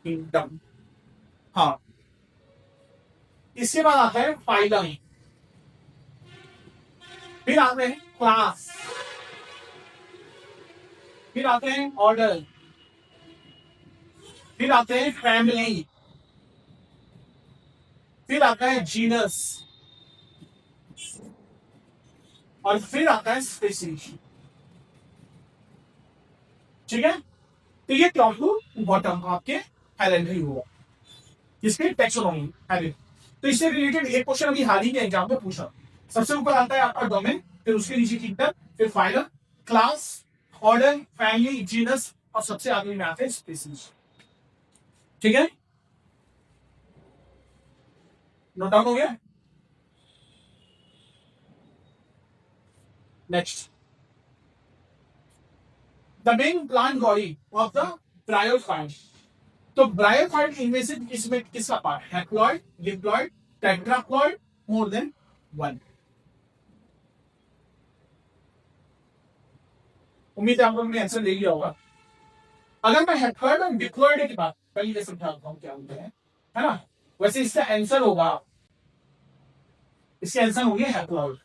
Speaker 1: किंगडम, हाँ। इसके बाद आता है फाइलम, फिर आते हैं क्लास, फिर आते हैं ऑर्डर, फिर आते हैं फैमिली, फिर आता है जीनस, और फिर आता है स्पीशीज। ठीक है, तो ये टॉप टू बॉटम आपके हाईलाइट ही होगा, इसके टेक्सोनॉमी हाईलाइट। तो इससे रिलेटेड एक क्वेश्चन अभी हाल ही के एग्जाम में पूछा। सबसे ऊपर आता है आपका डोमेन, फिर उसके नीचे किंगडम, फिर phylum, class, order, family, genus, और सबसे आगे में आते हैं स्पीसीज। ठीक है, नोट डाउन हो गया। Next, the main plant body of the bryophyte. तो ब्रायोफाइट इनमें से इसमें किसका पार्ट है? हैप्लॉइड, डिप्लॉइड, टेट्राप्लॉइड, मोर देन वन। उम्मीद है आप लोगों ने आंसर ले लिया होगा। अगर मैं हैप्लॉइड और डिप्लॉइड की बात पहले समझाता हूँ क्या होते हैं, है ना, वैसे इसका आंसर होगा, इसके आंसर होंगे हैप्लॉइड।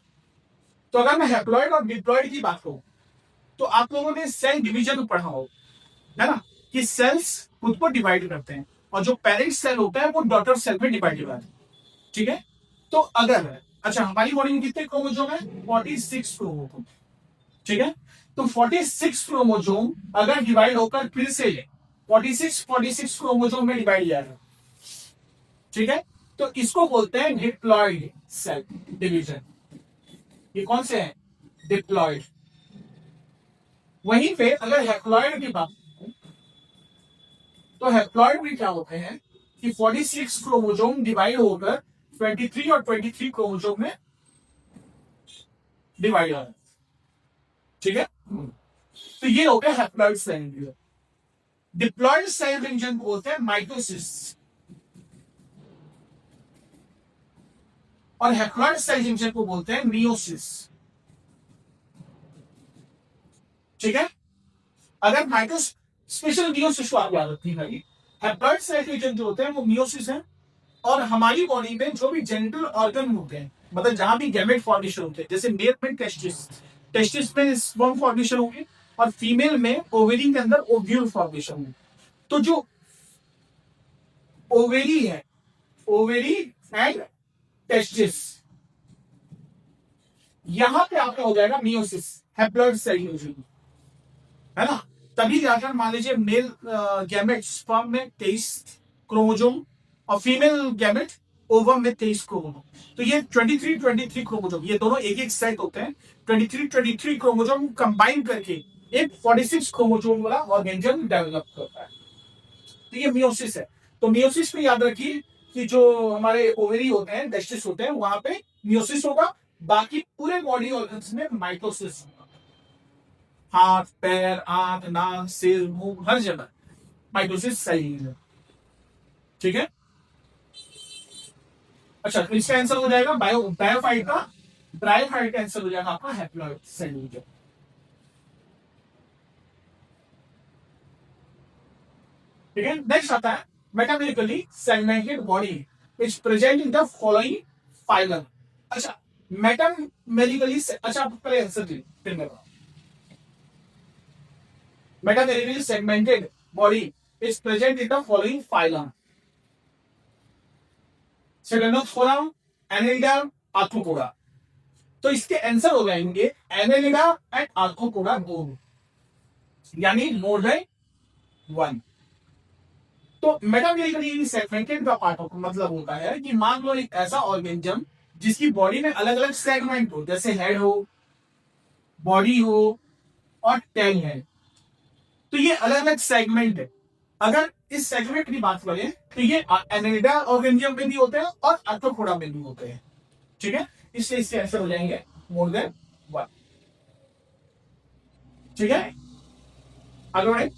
Speaker 1: तो अगर मैं हैप्लॉइड और डिप्लॉइड की बात करूं, तो आप लोगों ने सेल डिवीजन पढ़ा हो, है ना, कि सेल्स खुद को डिवाइड करते हैं और जो पेरेंट सेल होता है वो डॉटर सेल में डिवाइड होता है। ठीक है, तो अगर, अच्छा, हमारी बॉडी में कितने क्रोमोजोम है? 46 क्रोमोजोम। ठीक है, तो 46 क्रोमोजोम अगर डिवाइड होकर फिर से 46 क्रोमोजोम में डिवाइड जाएगा। ठीक है, तो इसको बोलते हैं डिप्लॉइड सेल डिवीजन। ये कौन से हैं? डिप्लॉइड। वहीं पे अगर हैप्लॉइड की बात, तो हैप्लॉइड भी क्या होते हैं कि 46 क्रोमोजोम डिवाइड होकर 23 और 23 क्रोमोजोम में डिवाइड हो। ठीक है, तो ये हो गया haploid cell. Diploid cell division बोलते हैं माइटोसिस, और हैप्लॉइड सेल डिवीजन को बोलते हैं मियोसिस। ठीक है, अगर माइटोस स्पेशल मियोसिस को आप याद रखिए भाई, हैप्लॉइड सेल डिवीजन जो होते हैं वो मियोसिस है। और हमारी बॉडी में जो भी जेनिटल ऑर्गन होते हैं, मतलब जहां भी गैमेट फॉर्मेशन होते हैं, जैसे मेल में टेस्टिस, टेस्टिस में स्पर्म फॉर्मेशन होगी, और फीमेल में ओवेरी के अंदर ओव्यूल फॉर्मेशन होगी। तो जो ओवेरी है, ओवेरी एंड टेस्टिस, यहां पे आपका हो जाएगा मियोसिस, हैप्लॉइड सेल डिवीजन, है ना। तभी जाकर मान लीजिए मेल गैमेट स्पर्म में 23 क्रोमोजोम और फीमेल गैमेट ओवम में 23 क्रोमोजोम। तो ये 23 क्रोमोजोम, ये दोनों एक एक सेट होते हैं। 23 क्रोमोजोम कंबाइन करके एक 46 क्रोमोजोम वाला ऑर्गेनिज्म डेवलप करता है। तो ये मियोसिस है। तो मियोसिस में याद रखिए कि जो हमारे ओवेरी होते हैं, टेस्टिस होते हैं, वहां पे मियोसिस होगा। बाकी पूरे बॉडी ऑर्गन्स में माइटोसिस होगा। हाथ, पैर, आंख, नाक, सिर, मुंह, हर जगह माइटोसिस सही है। ठीक है, अच्छा, तो इसका आंसर हो जाएगा बायोफाइट का, ब्रायोफाइट का आंसर हो जाएगा आपका हैप्लॉइड सेल डिवीजन। ठीक है, नेक्स्ट आता है metamerically segmented body is present in the following phylum. अच्छा, मेटामेरिकली, अच्छा आप पहले आंसर दीजिए फिर मैं बताऊं। Metamerically segmented body is present in the following phylum: Ctenophora, Annelida, Arthropoda. तो इसके आंसर हो जाएंगे एनेलिडा एंड आर्थ्रोपोडा दोनों, यानी मोर देन वन। तो मेटामेरिकली सेगमेंटेड का पार्ट मतलब होता है कि मान लो एक ऐसा ऑर्गेनिज्म जिसकी बॉडी में अलग अलग सेगमेंट हो, जैसे हेड हो, बॉडी हो और टेल है। तो ये अलग अलग सेगमेंट है। अगर इस सेगमेंट की बात करें तो ये एनेलिडा ऑर्गेनिज्म में भी होते हैं और आर्थ्रोपोडा में भी होते हैं। ठीक है, इसलिए इसके आंसर हो जाएंगे मोर देन वन। ठीक है, आगे बढ़े।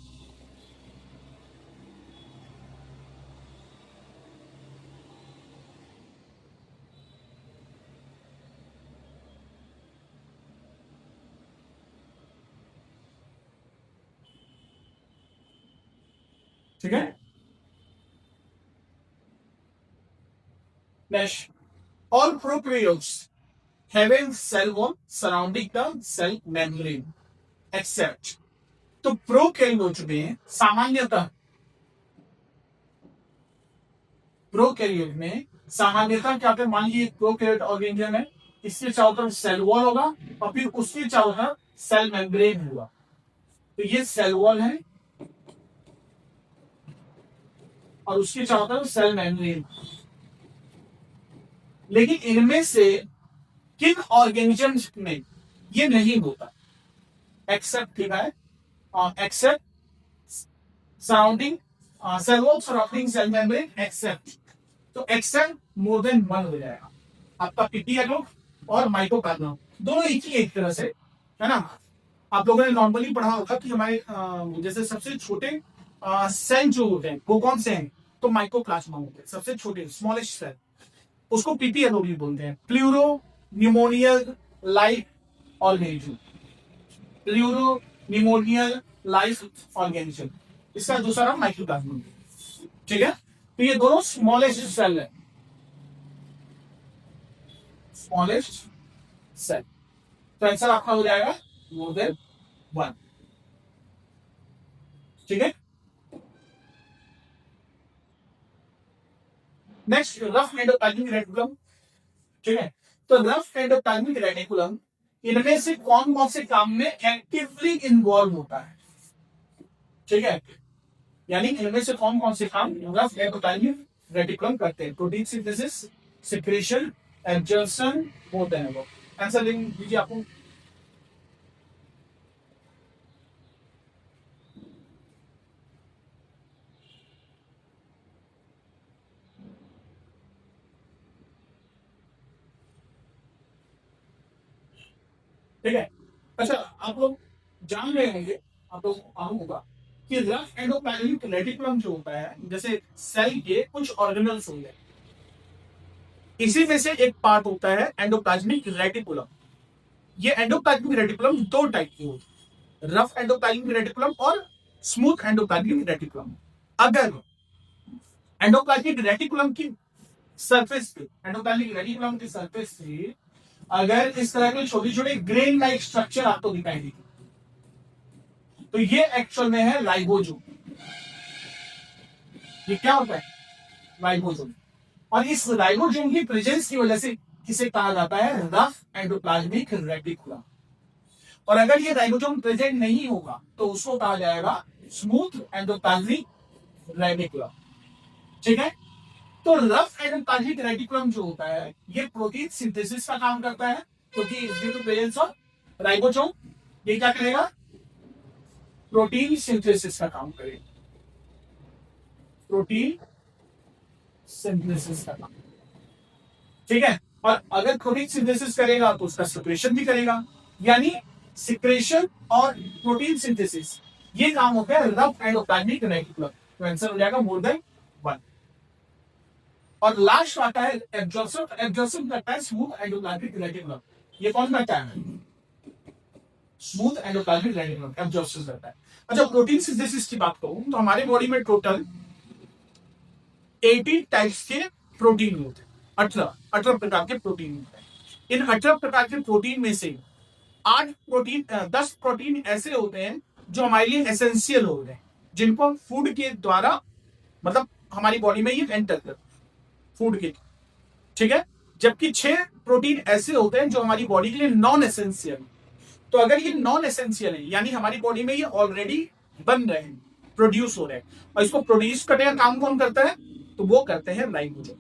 Speaker 1: ठीक है, next, all prokaryotes having cell wall surrounding the cell membrane except. तो प्रोकैरियोट में सामान्यतः, प्रोकैरियोट में सामान्यतः क्या होता है, मान लीजिए प्रोकैरियोट ऑर्गेनिज्म है, इसके चारों तरफ सेल वॉल होगा और फिर उसके चारों तरफ सेल मेम्ब्रेन होगा। तो ये सेल वॉल है और उसके चारों तरफ सेल मेम्ब्रेन। लेकिन इनमें से किन ऑर्गेनिजम्स में ये नहीं होता? एक्सेप्ट, ठीक है, except surrounding cell wall surrounding cell membrane, except. तो एक्सेप्ट मोर देन वन हो जाएगा आपका पीपीएलो और माइटोकॉन्ड्रिया दोनों एक तरह से, है ना। आप लोगों ने नॉर्मली पढ़ा होगा कि हमारे जैसे सबसे छोटे सेल जो होते हैं वो कौन से हैं? तो माइकोप्लाज्मा होते हैं, सबसे छोटे स्मॉलेस्ट सेल, उसको पीपीएलओ भी बोलते हैं, pleuropneumonia like organism, pleuropneumonia like organism. इसका दूसरा नाम माइकोप्लाज्मा, ठीक है। तो ये दोनों स्मॉलेस्ट सेल है, स्मॉलेस्ट सेल। तो आंसर आपका हो जाएगा मोर देन वन, ठीक है। नेक्स्ट रफ एंडोप्लाज्मिक रेटिकुलम, ठीक है। तो रफ एंडोप्लाज्मिक रेटिकुलम इनमें से कौन कौन से काम में एक्टिवली इन्वॉल्व होता है, ठीक है। यानी इनमें से कौन कौन से काम रफ एंडोप्लाज्मिक रेटिकुलम करते हैं? प्रोटीन सिंथेसिस, सिक्रेशन, एब्जॉर्प्शन होते हैं वो। आंसर दीजिए आपको। ठीक है। अच्छा, आप लोग जान रहे होंगे, आप लोग मालूम होगा कि रफ एंडोप्लाज्मिक रेटिकुलम जो होता है, जैसे सेल के कुछ ऑर्गेनल्स होंगे, इसी में से एक पार्ट होता है एंडोप्लाज्मिक रेटिकुलम। ये एंडोप्लाज्मिक रेटिकुलम दो टाइप की होती है, रफ एंडोप्लाज्मिक रेटिकुलम और स्मूथ एंडोप्लाज्मिक रेटिकुलम। अगर एंडोप्लाज्मिक रेटिकुलम की सरफेस पे, एंडोप्लाज्मिक रेटिकुलम की सरफेस पे अगर इस तरह के छोटे छोटे ग्रेन लाइक स्ट्रक्चर आपको दिखाई देगी, तो ये एक्चुअल में है लाइगोजोम। ये क्या होता है? लाइगोजोम। और इस लाइगोजोम की प्रेजेंस की वजह से किसे कहा जाता है? Rough endoplasmic reticulum. और अगर ये राइबोसोम प्रेजेंट नहीं होगा तो उसको कहा जाएगा स्मूथ एंडोप्लाज्मिक रेटिकुलम, ठीक है। तो रफ एंडोप्लाज्मिक रेटिकुलम जो होता है ये प्रोटीन सिंथेसिस का काम करता है, क्योंकि due to presence of ribosome ये क्या करेगा? प्रोटीन सिंथेसिस का काम करेगा, प्रोटीन सिंथेसिस का काम, ठीक है। और अगर प्रोटीन सिंथेसिस करेगा तो उसका सिक्रेशन भी करेगा, यानी सिक्रेशन और प्रोटीन सिंथेसिस ये काम होता है रफ एंडोप्लाज्मिक रेटिकुलम। तो आंसर हो जाएगा मोर देन वन। और लास्ट आता है एब्जॉर्प्शन। एब्जॉर्प्शन करता है स्मूथ एंडोप्लाज्मिक रेटिकुलम। ये कौन करता है? स्मूथ एंडोप्लाज्मिक रेटिकुलम एब्जॉर्प्शन करता है। अच्छा, प्रोटीन सिंथेसिस की बात करूं तो हमारे बॉडी में टोटल 18 टाइप्स के प्रोटीन होते हैं, 18 प्रकार के प्रोटीन होते हैं। इन 18 प्रकार के प्रोटीन में से 10 प्रोटीन ऐसे होते हैं जो हमारे लिए एसेंशियल होते हैं, जिनको हम फूड के द्वारा, मतलब हमारी बॉडी में ये एंटर करते फूड के, ठीक है। जबकि 6 प्रोटीन ऐसे होते हैं जो हमारी बॉडी के लिए नॉन एसेंशियल। तो अगर ये नॉन एसेंशियल है यानी हमारी बॉडी में ये ऑलरेडी बन रहे हैं, प्रोड्यूस हो रहे हैं, और इसको प्रोड्यूस करने का काम कौन करता है? तो वो करते हैं राइबोसोम,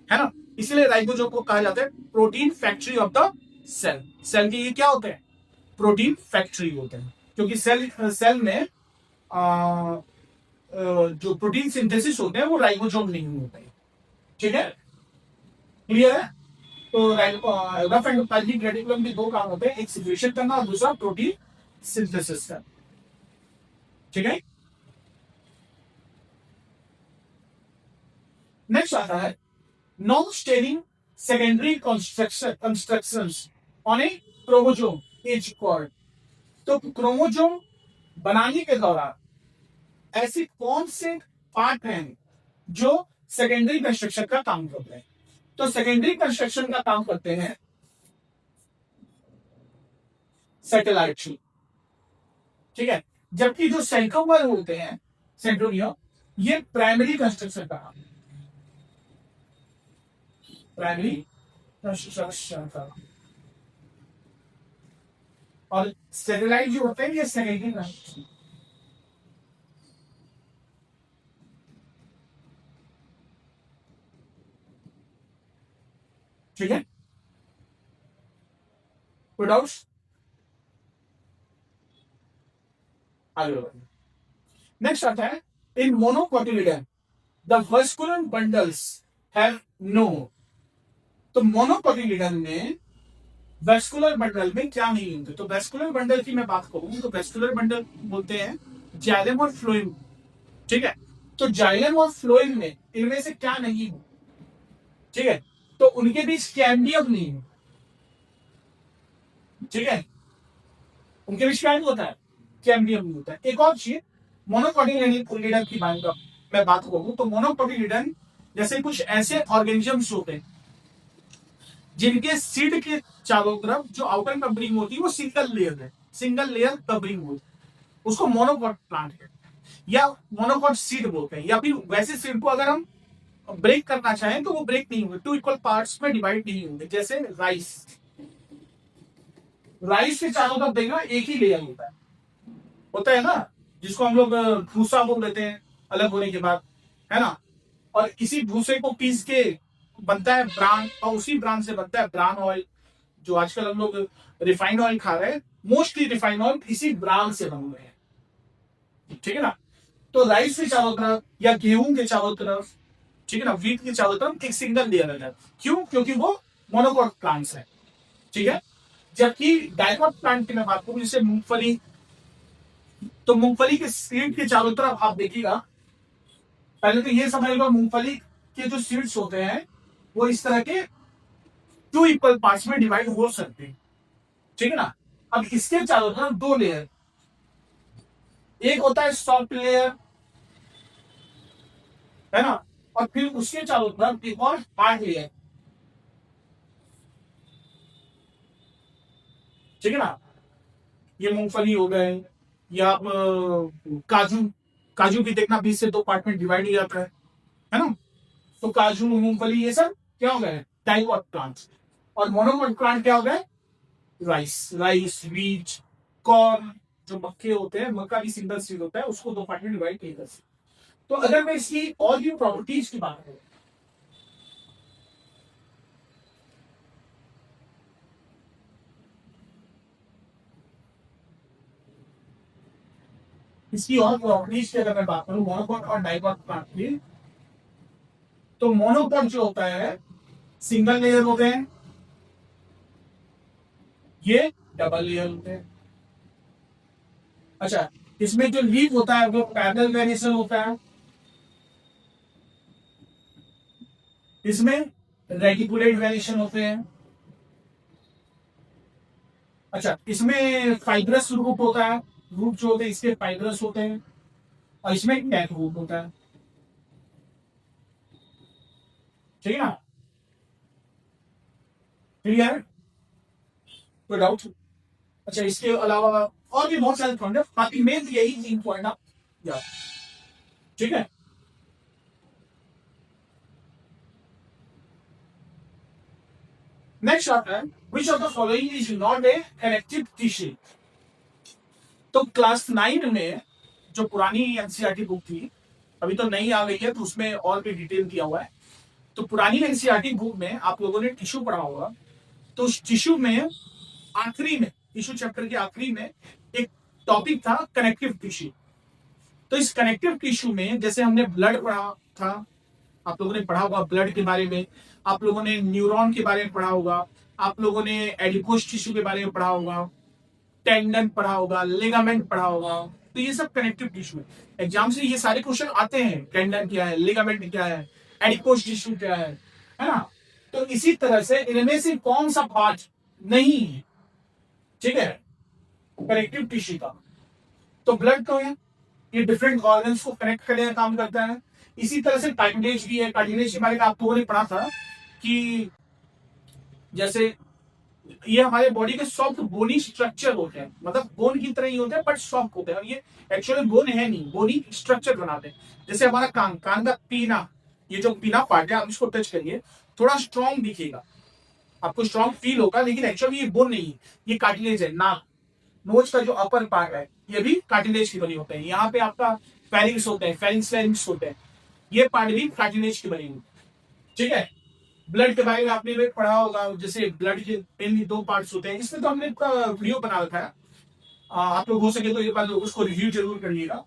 Speaker 1: है ना। इसलिए राइबोसोम को कहा जाता है protein factory of the cell. Cell के ये क्या होते हैं? प्रोटीन फैक्ट्री होते हैं, क्योंकि सेल में जो प्रोटीन सिंथेसिस होते हैं वो राइबोसोम नहीं होते हैं, ठीक है। क्लियर है? तो रफ एंडोप्लाज्मिक रेटिकुलम के दो काम होते हैं, एक सिक्रेशन करना और दूसरा प्रोटीन सिंथेसिस करना, ठीक है। नेक्स्ट आता है non steering secondary constructions on A chromosome is called. तो क्रोमोसोम बनाने के दौरान ऐसे कौन से पार्ट हैं जो सेकेंडरी कंस्ट्रक्शन का काम करते हैं? तो सेकेंडरी कंस्ट्रक्शन का काम करते हैं सैटेलाइट, ठीक है। जबकि जो सेंट्रोमर होते हैं, सेंट्रोमियर, ये प्राइमरी कंस्ट्रक्शन का काम, प्राइमरी कंस्ट्रक्शन का। और सेटेलाइट जो होते हैं ये सेकेंडरी, ठीक है। कोई डाउट्स? आगे नेक्स्ट आता है in monocotyledon the vascular bundles have no. तो मोनोकोटिलिडन में वेस्कुलर बंडल में क्या नहीं होंगे? तो वेस्कुलर बंडल की मैं बात करूं तो वेस्कुलर बंडल बोलते हैं जाइलम और फ्लोएम, ठीक है। तो जाइलम और फ्लोएम में इनमें से क्या नहीं हो, ठीक है। तो उनके बीच कैम्बियम नहीं है, ठीक है। उनके बीच क्या नहीं होता है? कैम्बियम नहीं होता है। एक और चीज मोनोकोटिलिडन की मैं बात करूं तो मोनोकोटिलिडन जैसे कुछ ऐसे ऑर्गेनिजम्स होते हैं जिनके सीड के चारों तरफ जो आउटर कवरिंग होती है वो सिंगल लेयर है, सिंगल लेयर कवरिंग होती है, उसको मोनोकॉट प्लांट है या मोनोकॉट सीड बोलते हैं। या फिर वैसे सीड को अगर हम ब्रेक करना चाहें तो वो ब्रेक नहीं होंगे, टू इक्वल पार्ट्स में डिवाइड नहीं होंगे। जैसे राइस, राइस के चारों तरफ देखना एक ही लेयर होता है ना, जिसको हम लोग भूसा बोल देते हैं अलग होने के बाद, है ना। और इसी भूसे को पीस के बनता है ब्रान, और उसी ब्रान से बनता है ब्रान ऑयल, जो आजकल हम लोग रिफाइंड ऑयल खा रहे हैं। मोस्टली रिफाइंड ऑयल इसी ब्रान से बन रहे हैं, ठीक है ना। तो राइस के चारों तरफ या गेहूं के चारों तरफ, ठीक है ना, व्हीट के चारों तरफ एक सिंगल लेयर है। क्यों? क्योंकि वो मोनोकॉट प्लांट्स है, ठीक है। जबकि डाइकॉट प्लांट की मैं बात करूं जैसे मूंगफली, तो मूंगफली के सीड के चारों तरफ आप देखिएगा, पहले तो ये समझ लो मूंगफली के जो सीड्स होते हैं वो इस तरह के टू इक्वल पार्ट्स में डिवाइड हो सकते हैं, ठीक है ना। अब इसके चारों तरफ दो लेयर, एक होता है सॉफ्ट लेयर, है ना, और फिर उसके चारों तरफ एक और हार्ड लेयर, ठीक है ना। ये मूंगफली हो गए या आप काजू, काजू भी देखना बीच से दो पार्ट में डिवाइड हो जाता है ना। तो काजू मूंगफली ये सब क्या हो गए? Dicot plant. और मोनोकॉट प्लांट क्या हो गए? राइस, राइस, व्हीट, कॉर्न, जो मक्के होते हैं, मक्का भी सिंगल सीड होता है, उसको दो पार्ट में डिवाइड नहीं कर सकते। तो अगर मैं इसकी और भी प्रॉपर्टीज की बात करूं, इसकी और प्रॉपर्टीज की अगर मैं बात करूं मोनोकॉट और डाइकॉट प्लांट की, तो मोनोकॉट जो होता है सिंगल लेयर होते हैं, ये डबल लेयर होते हैं। अच्छा, इसमें जो लीफ होता है वो पैरेलल वेरिएशन होता है, इसमें रेटिकुलेट वेरिएशन होते हैं। अच्छा, इसमें फाइब्रस रूट होता है, रूट जो होते हैं इसके फाइब्रस होते हैं, और इसमें टैग रूट होता है, ठीक है ना। क्लियर? कोई डाउट? अच्छा, इसके अलावा और भी बहुत सारे पॉइंट है, बाकी मेन यही 3 पॉइंट आप याद, ठीक है। नेक्स्ट आता है विच of the following is not a connective tissue. तो क्लास 9 में जो पुरानी एनसीईआरटी बुक थी, अभी तो नई आ गई है तो उसमें और भी डिटेल दिया हुआ है। तो पुरानी एनसीईआरटी बुक में आप लोगों ने टिश्यू पढ़ा होगा, तो उस टिश्यू में आखिरी में, टिश्यू चैप्टर के आखिरी में एक टॉपिक था कनेक्टिव टिश्यू। तो इस कनेक्टिव टिश्यू में जैसे हमने ब्लड पढ़ा था, आप लोगों ने पढ़ा होगा ब्लड के बारे में, आप लोगों ने न्यूरॉन के बारे में पढ़ा होगा, आप लोगों ने एडिपोस टिश्यू के बारे में पढ़ा होगा, टेंडन पढ़ा होगा, लिगामेंट पढ़ा होगा। तो ये सब कनेक्टिव टिश्यू है। एग्जाम से ये सारे क्वेश्चन आते हैं, टेंडन क्या है, लिगामेंट क्या है, एडिपोस टिश्यू क्या है ना। तो इसी तरह से इनमें से कौन सा पार्ट नहीं है, ठीक है, कनेक्टिव टिश्यू का? तो ब्लड तो है, ये डिफरेंट ऑर्गन्स को कनेक्ट करने का काम करता है। इसी तरह से कार्टिलेज भी है। कार्टिलेज के बारे में आप लोगों ने पढ़ा था कि जैसे ये हमारे बॉडी के सॉफ्ट बोनी स्ट्रक्चर होते हैं, मतलब बोन की तरह ही होते हैं बट सॉफ्ट होते हैं, और ये एक्चुअली बोन है नहीं, बोनी स्ट्रक्चर बनाते हैं। जैसे हमारा कान, कान का पीना, ये जो पीना पार्ट है आप इसको टच करिए, थोड़ा स्ट्रॉन्ग दिखेगा, आपको स्ट्रॉन्ग फील होगा, लेकिन एक्चुअली ये बोन नहीं है, ये कार्टिलेज है। नाक, नोज का जो अपर पार्ट है ये भी कार्टिलेज की बनी होता है। यहाँ पे आपका फेरिंग्स होते हैं, फेरिंग्स होते हैं, ये पार्ट भी कार्टिलेज की बनी हुई। ठीक है। ब्लड के बारे में आपने भी पढ़ा होगा, जैसे ब्लड के मेनली दो पार्ट्स होते हैं, इसमें तो हमने वीडियो बना रखा है। आप लोग हो सके तो एक बार उसको रिव्यू जरूर करिएगा,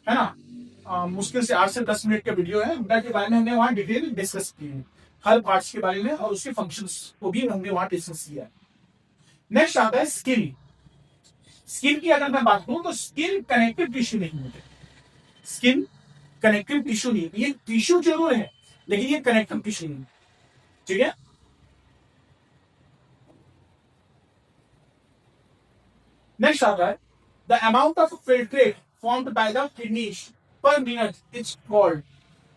Speaker 1: है ना। मुश्किल से 8 से 10 मिनट का वीडियो है, ब्लड के बारे में हमने वहाँ डिटेल डिस्कस की है, हर पार्ट्स के बारे में और उसके फंक्शंस को भी हमने वहाँ डिस्कस किया है। नेक्स्ट आता है स्किन। स्किन की अगर मैं बात करूं तो स्किन कनेक्टिव टिश्यू नहीं होते। स्किन कनेक्टिव टिश्यू नहीं, ये टिश्यू जरूर है लेकिन ये कनेक्टिव टिश्यू नहीं। ठीक है। नेक्स्ट आता है the amount of filtrate formed by the kidneys पर मिनट इज कॉल्ड।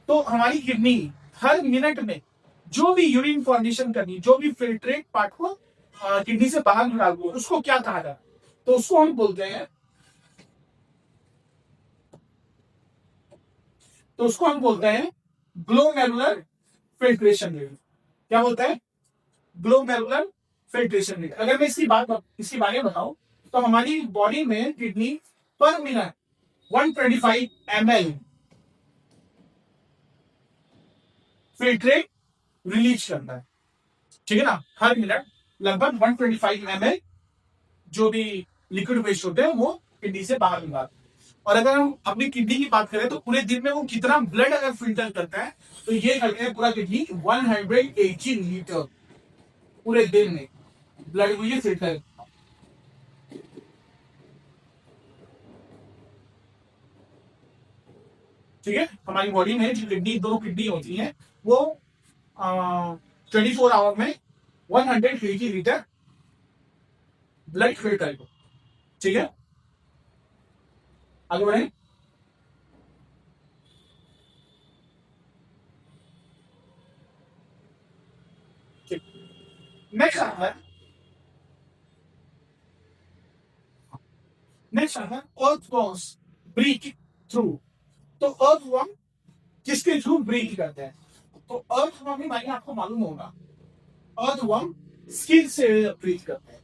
Speaker 1: तो हमारी किडनी हर मिनट में जो भी यूरिन फॉर्मेशन करनी, जो भी फिल्ट्रेट पार्ट को किडनी से बाहर निकालना, उसको क्या कहा जाता है? तो उसको हम बोलते हैं, ग्लोमेरुलर फिल्ट्रेशन रेट। क्या बोलते हैं? Glomerular filtration rate. अगर मैं इसकी बारे में बताऊं तो हमारी बॉडी में किडनी पर मिनट 125 ml फिल्ट्रेट रिलीज करता है। ठीक है ना, हर मिनट लगभग 125 ml जो भी लिक्विड वेस्ट होते हैं वो किडनी से बाहर निकालते हैं। और अगर हम अपनी किडनी की बात करें तो पूरे दिन में वो कितना ब्लड अगर फिल्टर करता है तो ये करते हैं पूरा किडनी 180 लीटर पूरे दिन में ब्लड को ये फिल्टर। ठीक है। हमारी बॉडी में जो किडनी, दो किडनी होती है वो 24 आवर में 180 लीटर ब्लड फिल्टर। ठीक है, आगे बढ़े। नेक्स्ट आता है अर्थवॉर्म्स ब्रीथ थ्रू। तो अर्थवॉर्म किसके थ्रू ब्रीथ करते हैं? तो अर्थवॉर्म ही भाई आपको मालूम होगा, अर्थवॉर्म स्किन से ब्रीथ करते हैं।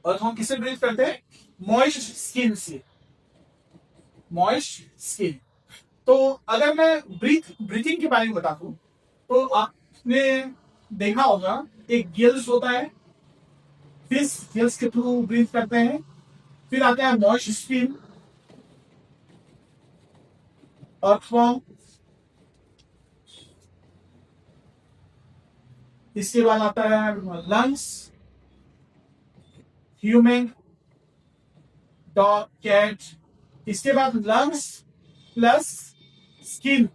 Speaker 1: अर्थवॉर्म किससे ब्रीथ करते हैं? मॉइस्ट स्किन से, मॉइस्ट स्किन। तो अगर मैं ब्रीथिंग के बारे में बता दूं तो आपने देखा होगा एक गिल्स होता है, फिश गिल्स के थ्रू ब्रीथ करते हैं, फिर आता है मॉइस्ट स्किन, अर्थवॉर्म, इसके बाद आता है लंग्स, ह्यूमन, डॉग, कैट, इसके बाद लंग्स प्लस स्किन,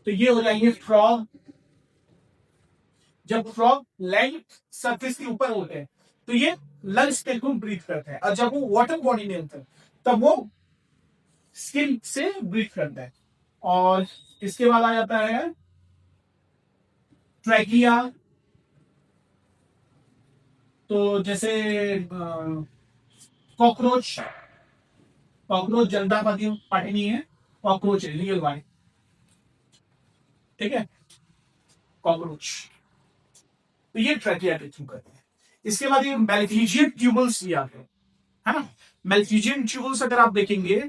Speaker 1: तो ये हो जाएंगे फ्रॉग। जब फ्रॉग लैंड सरफेस के ऊपर होते हैं तो ये लंग्स के थ्रू ब्रीथ करते हैं, और जब वो वाटर बॉडी में होते हैं तब वो स्किन से ब्रीथ करते हैं। और इसके बाद आ जाता है ट्रैकिया। तो जैसे कॉकरोच, कॉकरोच जनता पार्टी नहीं है, कॉकरोच है रियल वाली। ठीक है, कॉकरोच, तो ये ट्रैकिया के थ्रू करते हैं। इसके बाद ये मेलफिजियन ट्यूबल्स भी आते हैं, है ना। मेलफिजियन ट्यूबल्स अगर आप देखेंगे,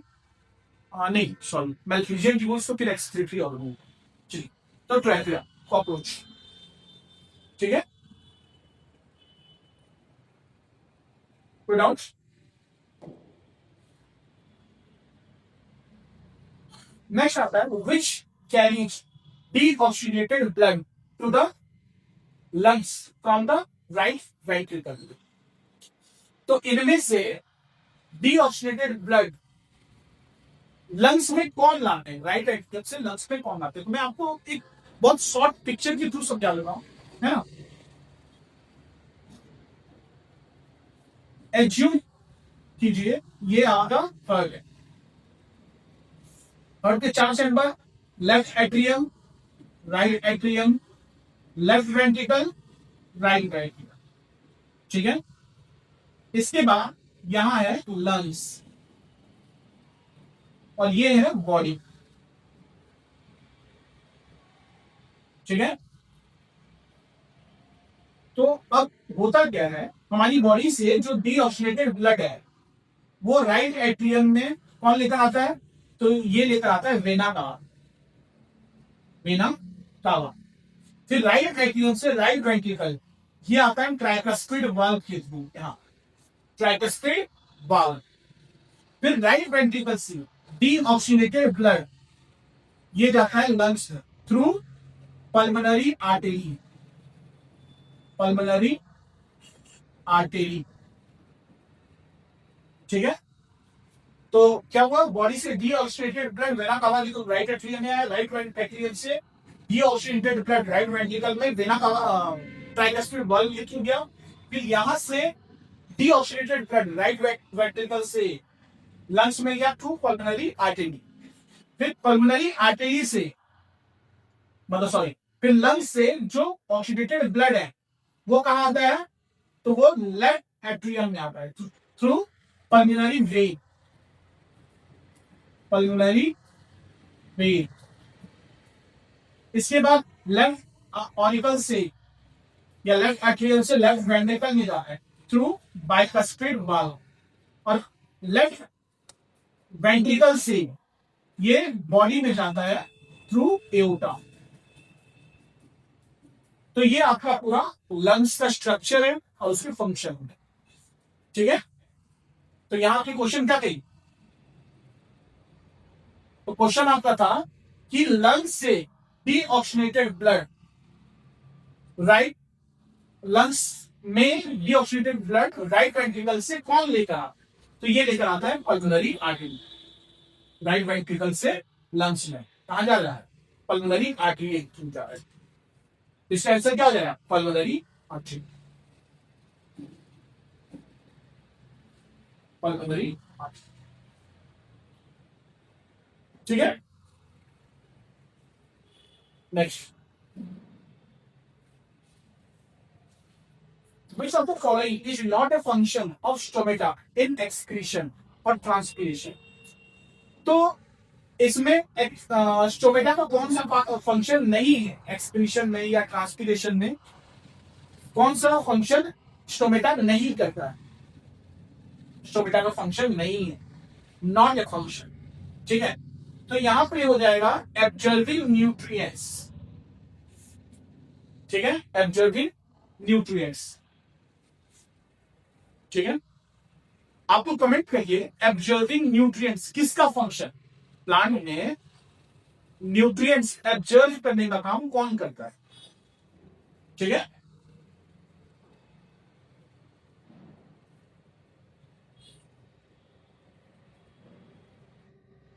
Speaker 1: नहीं सॉरी, मेलफिजियन ट्यूबल्स तो फिर एक्सक्रीटरी ऑर्गन। चलिए, तो ट्रैकिया, कॉकरोच। ठीक है, कोई डाउट? नेक्स्ट आता है which carries deoxygenated blood to the lungs from the right ventricle. तो इनमें से डीऑक्सीजनेटेड ब्लड लंग्स में कौन लाते हैं? राइट वेंट्रिकल से लंग्स में कौन लाते हैं? तो मैं आपको एक बहुत शॉर्ट पिक्चर के थ्रू समझा देता हूं, है ना। एज्यूम कीजिए ये आपका हर्ट है, हर्ट के 4 chamber, left atrium, right atrium, left ventricle, right ventricle. ठीक है, इसके बाद यहां है लंग्स और ये है बॉडी। ठीक है, तो अब होता क्या है हमारी बॉडी से जो डीऑक्सीनेटेड ब्लड है वो राइट एट्रियम में कौन लेकर आता है? तो ये लेकर आता है वेना कावा। Vena cava. फिर राइट एट्रियम से राइट वेंट्रिकल, ये आता है ट्राइकस्पिड वाल्व के थ्रू, यहाँ ट्राइकस्पिड वाल्व। फिर राइट वेंट्रिकल से डीऑक्सीनेटेड ब्लड ये जाता है lungs through pulmonary artery. Pulmonary artery, ठीक है। तो क्या हुआ, बॉडी से डीऑक्सीनेटेड ब्लड वेना कावा तो राइट एट्रियम में आया, राइट एट्रियम से डीऑक्सीनेटेड ब्लड राइट वेंट्रिकल में वेना कावा ट्राइकस्पिड वाल्व ये क्यों गया। फिर यहां से डीऑक्सीनेटेड ब्लड राइट वेंट्रिकल से लंग्स में गया थ्रू पल्मोनरी आर्टरी। फिर पल्मोनरी आर्टरी से मतलब सॉरी फिर लंग्स से जो ऑक्सीडेटेड ब्लड है वो कहां आता है? तो वो लेफ्ट एट्रियम में आता है through pulmonary vein. Pulmonary vein. इसके बाद लेफ्ट ऑरिकल से या लेफ्ट एट्रियम से लेफ्ट वेंट्रिकल में जाता है थ्रू बाइकस्पिड वाल्व। और लेफ्ट वेंट्रिकल से ये बॉडी में जाता है थ्रू एओर्टा। तो ये आपका पूरा लंग्स का स्ट्रक्चर है और उसके फंक्शन है, ठीक है। तो यहां की क्वेश्चन क्या थी? तो क्वेश्चन आपका था कि लंग्स से डीऑक्सीनेटेड ब्लड राइट लंग्स में डीऑक्सीनेटेड ब्लड राइट वेंट्रिकल से कौन लेकर आता? तो ये लेकर आता है पल्मोनरी आर्टरी। राइट वेंट्रिकल से लंग्स में कहा जा रहा है? पल्मोनरी आर्टरी जा रहा है। इसका आंसर क्या हो जाएगा? Pulmonary artery. पल्मोनरी आर्टरी, ठीक है। Next, which of the following is not a function of stomata in excretion or transpiration? तो इसमें स्टोमेटा का कौन सा फंक्शन नहीं है एक्सक्रीशन में या ट्रांसपिरेशन में? कौन सा फंक्शन स्टोमेटा नहीं करता है? स्टोमेटा का फंक्शन नहीं है, नॉट ए फंक्शन, ठीक है। तो यहां पे हो जाएगा एब्जॉर्बिंग न्यूट्रिएंट्स, ठीक है, एब्जॉर्बिंग न्यूट्रिएंट्स, ठीक है। आपको कमेंट करिए एब्जॉर्बिंग न्यूट्रिएंट्स किसका फंक्शन? प्लांट में न्यूट्रिएंट्स एब्जॉर्ब करने का काम कौन करता है, ठीक है।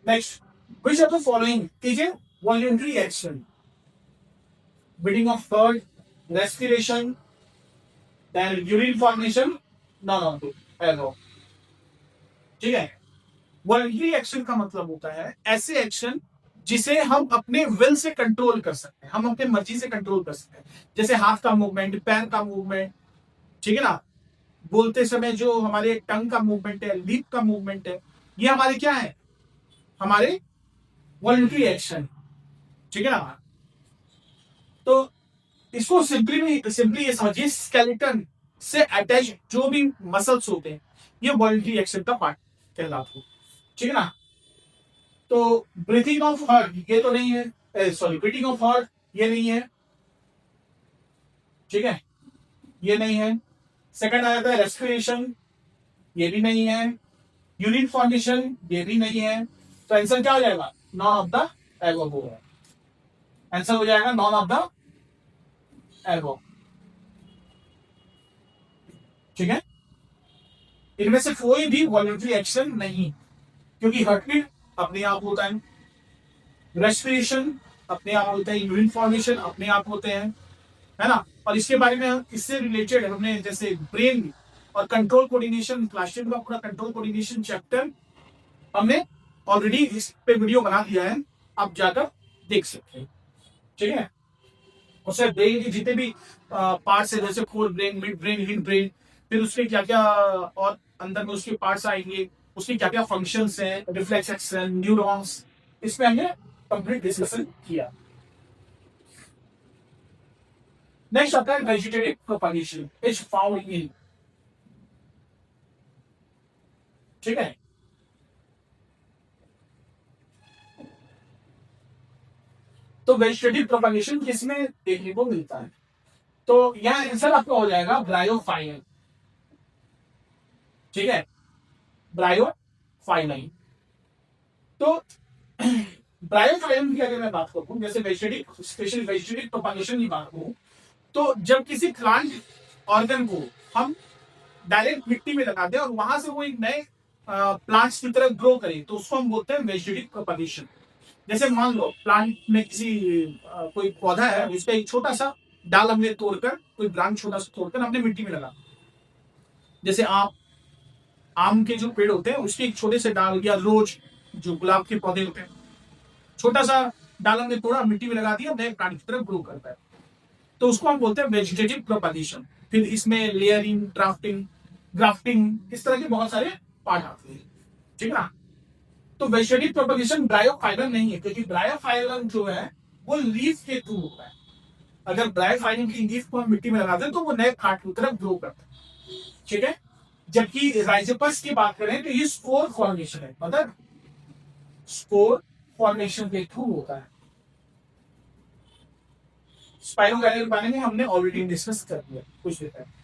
Speaker 1: Next, which of the following is a voluntary action? Beating of heart, respiration, then urine formation, none of it. Arrow, ठीक है। वॉलंटरी एक्शन का मतलब होता है ऐसे एक्शन जिसे हम अपने विल से कंट्रोल कर सकते हैं, हम अपने मर्जी से कंट्रोल कर सकते हैं, जैसे हाथ का मूवमेंट, पैर का मूवमेंट, ठीक है ना। बोलते समय जो हमारे टंग का मूवमेंट है, लिप का मूवमेंट है, ये हमारे क्या है? हमारे वॉलंटरी एक्शन, ठीक है ना। तो इसको सिंपली ये समझिए, स्केलेटन से अटैच जो भी मसल्स होते हैं ये वॉलंटरी एक्शन का पार्ट कहलाते हैं, ठीक है ना। तो ब्रीथिंग ऑफ हार्ट ये तो नहीं है, सॉरी ब्रीथिंग ऑफ हार्ट ये नहीं है, ठीक है, ये नहीं है। सेकंड आ जाता है रेस्पिरेशन, ये भी नहीं है। यूरिन फॉर्मेशन ये भी नहीं है। तो आंसर क्या हो जाएगा? None of the above. Answer हो जाएगा नॉन ऑफ द एबव, ठीक है। इनमें से कोई भी वॉलंटरी एक्शन नहीं, क्योंकि हार्ट बीट अपने आप होता है, रेस्पिरेशन अपने आप होता है, यूरिन फॉर्मेशन अपने आप होते हैं, है ना। और इसके बारे में इससे रिलेटेड हमने जैसे ब्रेन और कंट्रोल कोऑर्डिनेशन, प्लास्टिक का पूरा कंट्रोल कोऑर्डिनेशन चैप्टर हमने ऑलरेडी इस पे वीडियो बना दिया है, आप जाकर देख सकते हैं, ठीक है। उससे ब्रेन के जितने भी पार्ट्स है, जैसे fore brain, mid brain, hind brain, फिर उसके क्या क्या और अंदर में उसके पार्ट्स आएंगे, उसके क्या क्या फंक्शंस हैं, रिफ्लेक्स एक्शन, न्यूरॉन्स, इसमें हमने कंप्लीट डिस्कशन किया। नेक्स्ट आता है vegetative propagation is found in ठीक है। तो वेजिटेटिव प्रोपगेशन किसमें देखने को मिलता है? तो यह आंसर आपका हो जाएगा ब्रायोफाइल। ठीक है, ब्रायोफाइलाइन। तो ब्रायोफाइलम की अगर मैं बात करूं, जैसे वेजिटेटिव, स्पेशल वेजिटेटिव प्रोपगेशन की बात करूं, तो जब किसी प्लांट ऑर्गन को हम डायरेक्ट मिट्टी में लगा दें और वहां से वो एक नए प्लांट्स की तरह ग्रो करे, तो उसको हम बोलते हैं वेजिटेटिव प्रोपगेशन। जैसे मान लो प्लांट में किसी कोई पौधा है, उसका एक छोटा सा डाल हमने तोड़कर, कोई ब्रांच छोटा सा तोड़कर हमने मिट्टी में लगा। जैसे आम के जो पेड़ होते हैं उसके एक छोटे से डाल, या रोज जो गुलाब के पौधे होते हैं, छोटा सा डाल हमने तोड़ा, मिट्टी में लगा दिया, नए प्लांट की तरफ ग्रो करता है, तो उसको हम बोलते हैं वेजिटेटिव प्रोपगेशन। फिर इसमें लेयरिंग, ड्राफ्टिंग, ग्राफ्टिंग, इस तरह के बहुत सारे पार्ट आते हैं। ठीक है ना? तो वेजिटेटिव प्रोपगेशन ब्रायोफाइलम नहीं है, क्योंकि ब्रायोफाइलम जो है वो लीफ के थ्रू होता है। अगर ब्रायोफाइलम की लीफ को हम मिट्टी में लगाते हैं तो वो नए प्लांट की तरफ ग्रो करता है। ठीक है। जबकि राइजोपस की बात करें तो ये स्पोर फॉर्मेशन है, मतलब स्पोर फॉर्मेशन के थ्रू होता है। स्पाइरोगैलेम के बारे में हमने ऑलरेडी डिस्कस कर दिया कुछ देर पहले।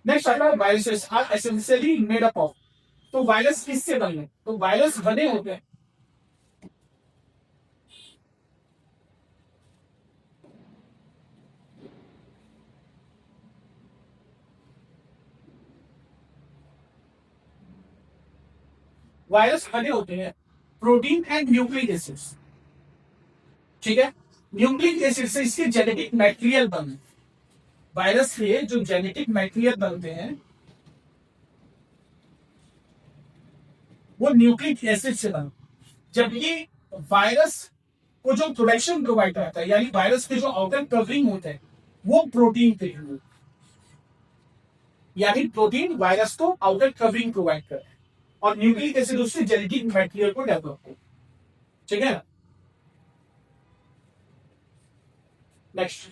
Speaker 1: नेक्स्ट आता है viruses are essentially made up of. तो वायरस किससे बने? तो वायरस बने होते हैं वायरस बने होते हैं प्रोटीन एंड न्यूक्लिक एसिड्स। ठीक है, न्यूक्लिक एसिड से इसके जेनेटिक मटेरियल बनते हैं। वायरस के जो जेनेटिक मटेरियल बनते हैं वो न्यूक्लिक एसिड से बनते हैं। जबकि वायरस को जो प्रोटेक्शन प्रोवाइड करता है, यानी वायरस के जो आउटर कवरिंग होते हैं, वो प्रोटीन के थ्रू, यानी प्रोटीन वायरस को आउटर कवरिंग प्रोवाइड करता है और न्यूक्लिक एसिड उससे जेनेटिक मटेरियल को डेवलप करता है। ठीक है। Next,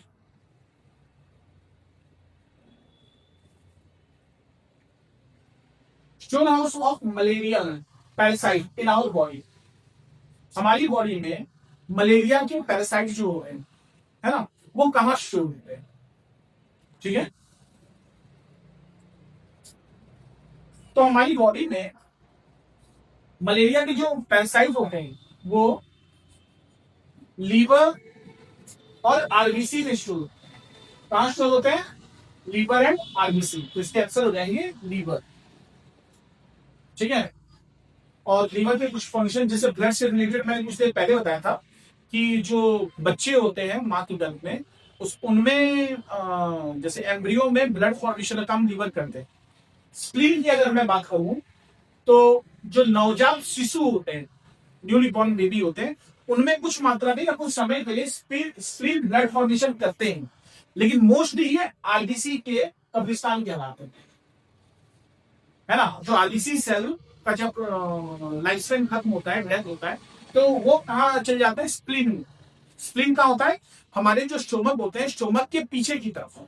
Speaker 1: stone house of malaria parasite in our body. हमारी बॉडी में मलेरिया के पैरासाइट जो है ना, वो कहां स्टोर होते हैं? ठीक है। तो हमारी बॉडी में मलेरिया के जो पैरासाइट होते हैं वो लीवर और आरबीसी में स्टोर, कहां स्टोर होते हैं? Liver and RBC. तो इसके आंसर हो जाएंगे लीवर। ठीक है। और लीवर के कुछ फंक्शन, जैसे ब्लड से रिलेटेड, मैंने कुछ देर पहले बताया था कि जो बच्चे होते हैं माँ के गर्भ में, उस उनमें जैसे एम्ब्रियो में ब्लड फॉर्मेशन का काम लीवर करते हैं। स्प्लीन की अगर मैं बात करूं, तो जो नवजात शिशु होते हैं, न्यूली बॉर्न बेबी होते हैं, उनमें कुछ मात्रा में या कुछ समय के लिए स्प्लीन ब्लड फॉर्मेशन करते हैं, लेकिन मोस्टली ये आरबीसी के कब्रिस्तान कहलाते हैं, है ना? जो आरबीसी सेल का जब लाइफ स्पैन खत्म होता है, डेथ होता है, तो वो कहाँ चल जाता है? स्प्लीन में। स्प्लीन कहाँ होता है? हमारे जो स्टोमक होते हैं, स्टोमक के पीछे की तरफ,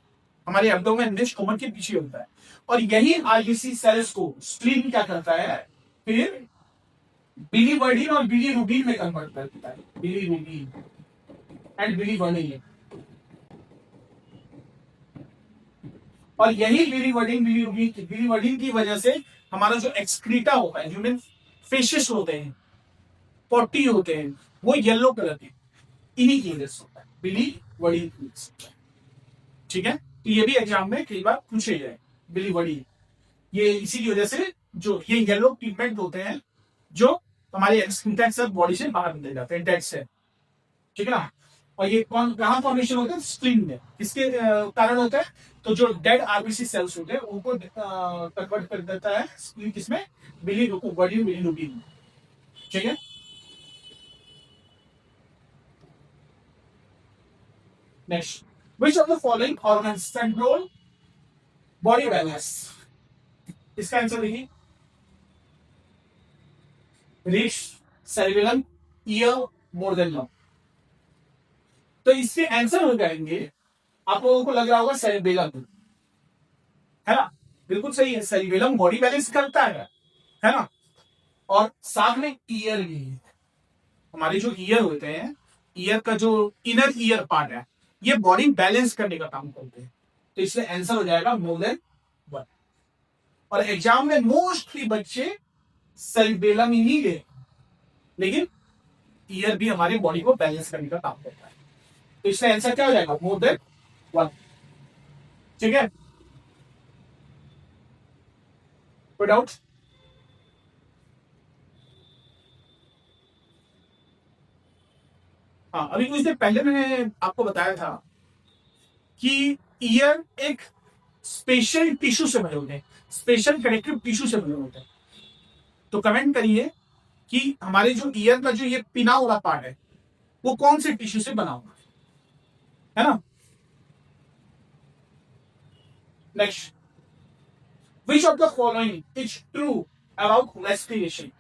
Speaker 1: हमारे एब्डोमेन में स्टोमक के पीछे होता है। और यही आरबीसी सेल्स को स्प्लीन क्या करता है? फिर बिलीवर्डिन और बिलीरुबिन में कन्वर्ट कर देता है। Bilirubin and biliverdin. और यही बिलीवर्डिन की वजह से हमारा जो एक्सक्रीटा होता है, ह्यूमन फेशिस होते हैं, पॉटी होते हैं, वो येलो कलर के, इन्हीं की वजह से होता है, बिलीवर्डिन। ठीक है। तो ये भी एग्जाम में कई बार पूछे जाए, बिलीवर्डिन। ये इसी की वजह से जो ये येलो पिगमेंट होते हैं जो हमारे एक्सक्रीटा से बॉडी से बाहर निकल जाते हैं, डेड से। ठीक है ना? और ये कौन कहां फॉर्मेशन होता है? स्प्लीन में। किसके कारण होता है? तो जो डेड आरबीसी सेल्स होते हैं उनको कन्वर्ट कर देता है स्प्लीन, किसमें? Bilirubin, bilirubin. ठीक है। Next, which of the following organs control body balance? इसका आंसर देखिए, wrist, cerebellum, year, more than lung. तो इसके आंसर हो जाएंगे, आप लोगों को लग रहा होगा सेरिबेलम, है ना, बिल्कुल सही है। सेरिबेलम बॉडी बैलेंस करता है ना। और साथ में ईयर भी, हमारे जो ईयर होते हैं, ईयर का जो इनर ईयर पार्ट है, ये बॉडी बैलेंस करने का काम करते हैं। तो इसलिए आंसर हो जाएगा मोर देन वन। और एग्जाम में मोस्टली बच्चे सेरिबेलम ही नहीं ले, लेकिन ईयर भी हमारी बॉडी को बैलेंस करने का काम करता है। तो इसलिए आंसर क्या हो जाएगा, मोर देन वन। ठीक है, कोई डाउट? हाँ, अभी कुछ देर पहले मैंने आपको बताया था कि ईयर एक स्पेशल टिश्यू से बने होते हैं, स्पेशल कनेक्टिव टिश्यू से बने होते हैं। तो कमेंट करिए कि हमारे जो ईयर का जो ये पिना वाला पार्ट है, वो कौन से टिश्यू से बना हुआ है ना। Next, which of the following is true about respiration.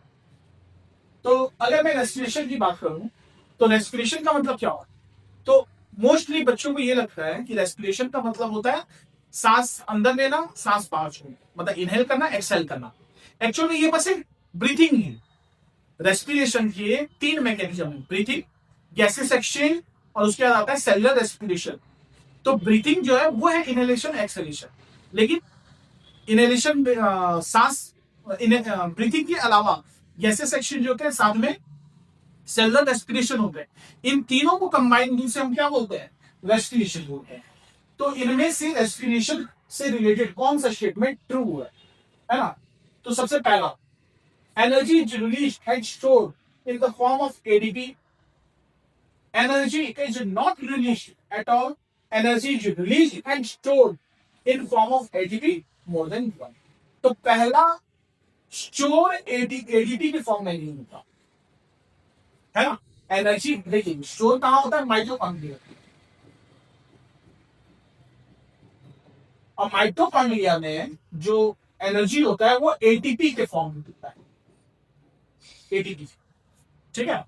Speaker 1: तो अगर मैं रेस्पिरेशन की बात करूं, तो रेस्पिरेशन का मतलब क्या होता है? तो मोस्टली बच्चों को ये लगता है कि रेस्पिरेशन का मतलब होता है सांस अंदर लेना, सांस बाहर छोड़ना, मतलब इनहेल करना, एक्सहेल करना। एक्चुअली ये बस एक ब्रीथिंग है। रेस्पिरेशन के तीन मैकेनिज्म है, ब्रीथिंग, गैसेस एक्सचेंज, और उसके बाद आता है सेलुलर रेस्पिरेशन। तो ब्रीथिंग जो है वो है इनहेलेशन एक्सहेलेशन, लेकिन इनहेलेशन सांस, ब्रीथिंग के अलावा गैसेस एक्सचेंज होते हैं, साथ में सेलुलर रेस्पिरेशन होते हैं। इन तीनों को कंबाइन से हम क्या बोलते हैं, रेस्पिरेशन बोलते हैं। तो इनमें से रेस्पिरेशन से रिलेटेड कौन सा स्टेटमेंट ट्रू है ना। तो सबसे पहला, energy is release and stored in the form of ADP. Energy is not release at all, energy is release and stored in form of ADP more than one. तो पहला, store ADP के form में नहीं होता है ना। Energy देखिए store कहां होता है, माइटोकॉन्ड्रिया। और माइटोकॉन्ड्रिया में जो एनर्जी होता है वो एटीपी के फॉर्म में होता है, एटीपी। ठीक है,